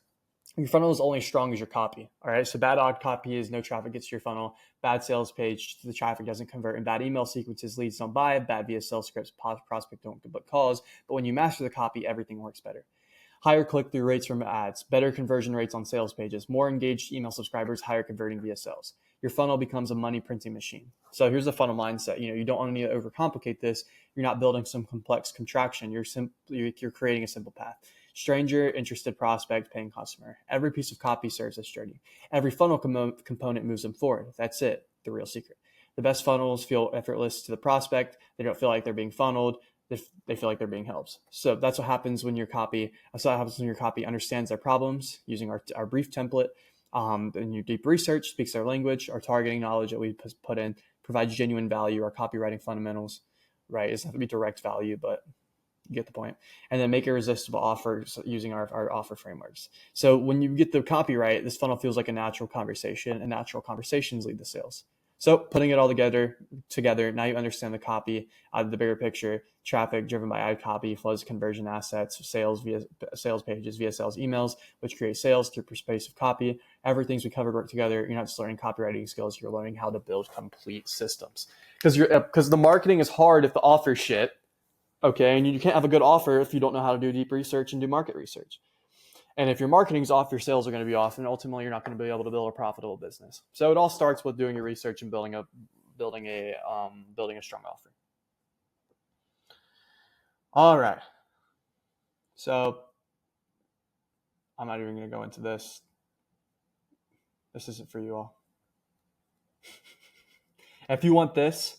S1: Your funnel is only as strong as your copy. All right. So bad odd copy is no traffic gets to your funnel. Bad sales page, the traffic doesn't convert. And bad email sequences, leads don't buy. Bad VSL scripts, prospect don't book calls. But when you master the copy, everything works better. Higher click-through rates from ads, better conversion rates on sales pages, more engaged email subscribers, higher converting VSLs. Your funnel becomes a money printing machine. So here's the funnel mindset. You don't want to need to overcomplicate this. You're not building some complex contraction. You're creating a simple path. Stranger, interested prospect, paying customer. Every piece of copy serves as journey. Every funnel component moves them forward. That's it, the real secret. The best funnels feel effortless to the prospect. They don't feel like they're being funneled. They feel like they're being helped. So that's what happens when your copy. That's what happens when your copy understands their problems using our brief template. And your deep research speaks their language. Our targeting knowledge that we put in provides genuine value. Our copywriting fundamentals, right? It doesn't have to be direct value, but you get the point. And then make irresistible offers using our offer frameworks. So when you get the copy right, this funnel feels like a natural conversation, and natural conversations lead to sales. So putting it all together, now you understand the copy, the bigger picture: traffic driven by ad copy, flows conversion assets, sales via sales pages, VSLs, emails, which create sales through persuasive copy. Everything's we covered work together. You're not just learning copywriting skills, you're learning how to build complete systems. Because the marketing is hard if the offer's shit. Okay, and you can't have a good offer if you don't know how to do deep research and do market research. And if your marketing's off, your sales are going to be off, and ultimately you're not going to be able to build a profitable business. So it all starts with doing your research and building a strong offer. All right. So I'm not even going to go into this. This isn't for you all. If you want this,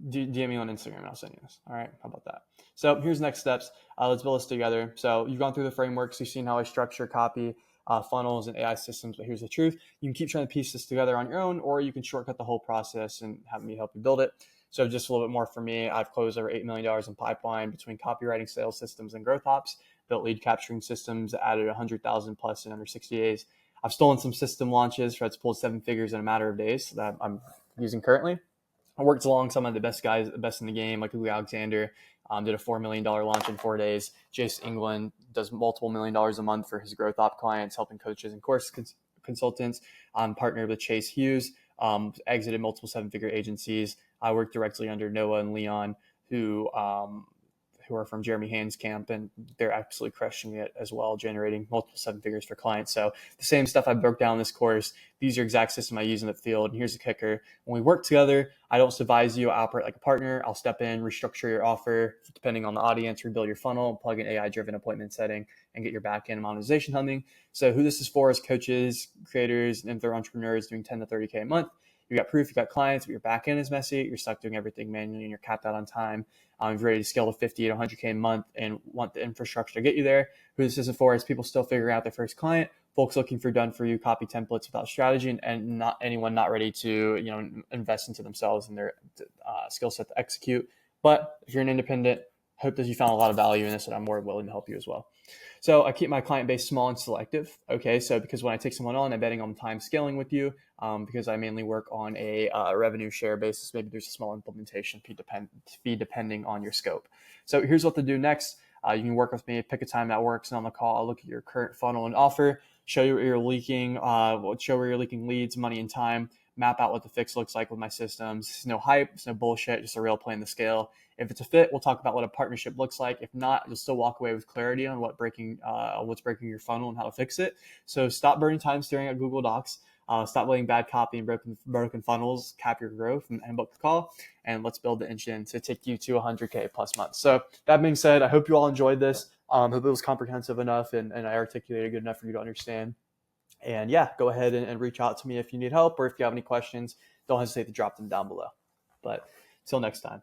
S1: DM me on Instagram and I'll send you this. All right, how about that? So here's next steps. Let's build this together. So you've gone through the frameworks. You've seen how I structure copy, funnels, and AI systems. But here's the truth. You can keep trying to piece this together on your own, or you can shortcut the whole process and have me help you build it. So just a little bit more for me. I've closed over $8 million in pipeline between copywriting, sales systems, and growth ops. Built lead capturing systems, added 100,000 plus in under 60 days. I've stolen some system launches, tried to pull 7 figures in a matter of days that I'm using currently. I worked along some of the best guys, the best in the game, like Louis Alexander. Did a $4 million launch in 4 days. Jace England does multiple $1 million a month for his growth op clients, helping coaches and course consultants. Partnered with Chase Hughes, exited multiple 7-figure agencies. I work directly under Noah and Leon, who are from Jeremy Hand's camp, and they're absolutely crushing it as well, generating multiple 7 figures for clients. So the same stuff I broke down in this course, these are exact system I use in the field. And here's the kicker. When we work together, I don't advise you. I operate like a partner. I'll step in, restructure your offer, depending on the audience, rebuild your funnel, plug in AI-driven appointment setting, and get your back-end monetization humming. So who this is for is coaches, creators, and if they're entrepreneurs doing 10 to 30K a month. You got proof, you got clients, but your back end is messy. You're stuck doing everything manually and you're capped out on time. You're ready to scale to 50 to 100K a month and want the infrastructure to get you there. Who this isn't for is people still figuring out their first client, folks looking for done for you copy templates without strategy, and not anyone not ready to invest into themselves and their skill set to execute. But if you're an independent, hope that you found a lot of value in this, and I'm more willing to help you as well. So I keep my client base small and selective. Okay, so because when I take someone on, I'm betting on time scaling with you, because I mainly work on a revenue share basis. Maybe there's a small implementation fee depending on your scope. So here's what to do next. You can work with me, pick a time that works, and on the call, I'll look at your current funnel and offer, show you where you're leaking, show where you're leaking leads, money, and time, map out what the fix looks like with my systems. It's no hype, it's no bullshit, just a real plan to scale. If it's a fit, we'll talk about what a partnership looks like. If not, you'll still walk away with clarity on what's breaking your funnel and how to fix it. So stop burning time staring at Google Docs. Stop letting bad copy and broken funnels cap your growth, and book the call. And let's build the engine to take you to 100K plus months. So that being said, I hope you all enjoyed this. Hope it was comprehensive enough and I articulated good enough for you to understand. And yeah, go ahead and reach out to me if you need help, or if you have any questions, don't hesitate to drop them down below. But till next time.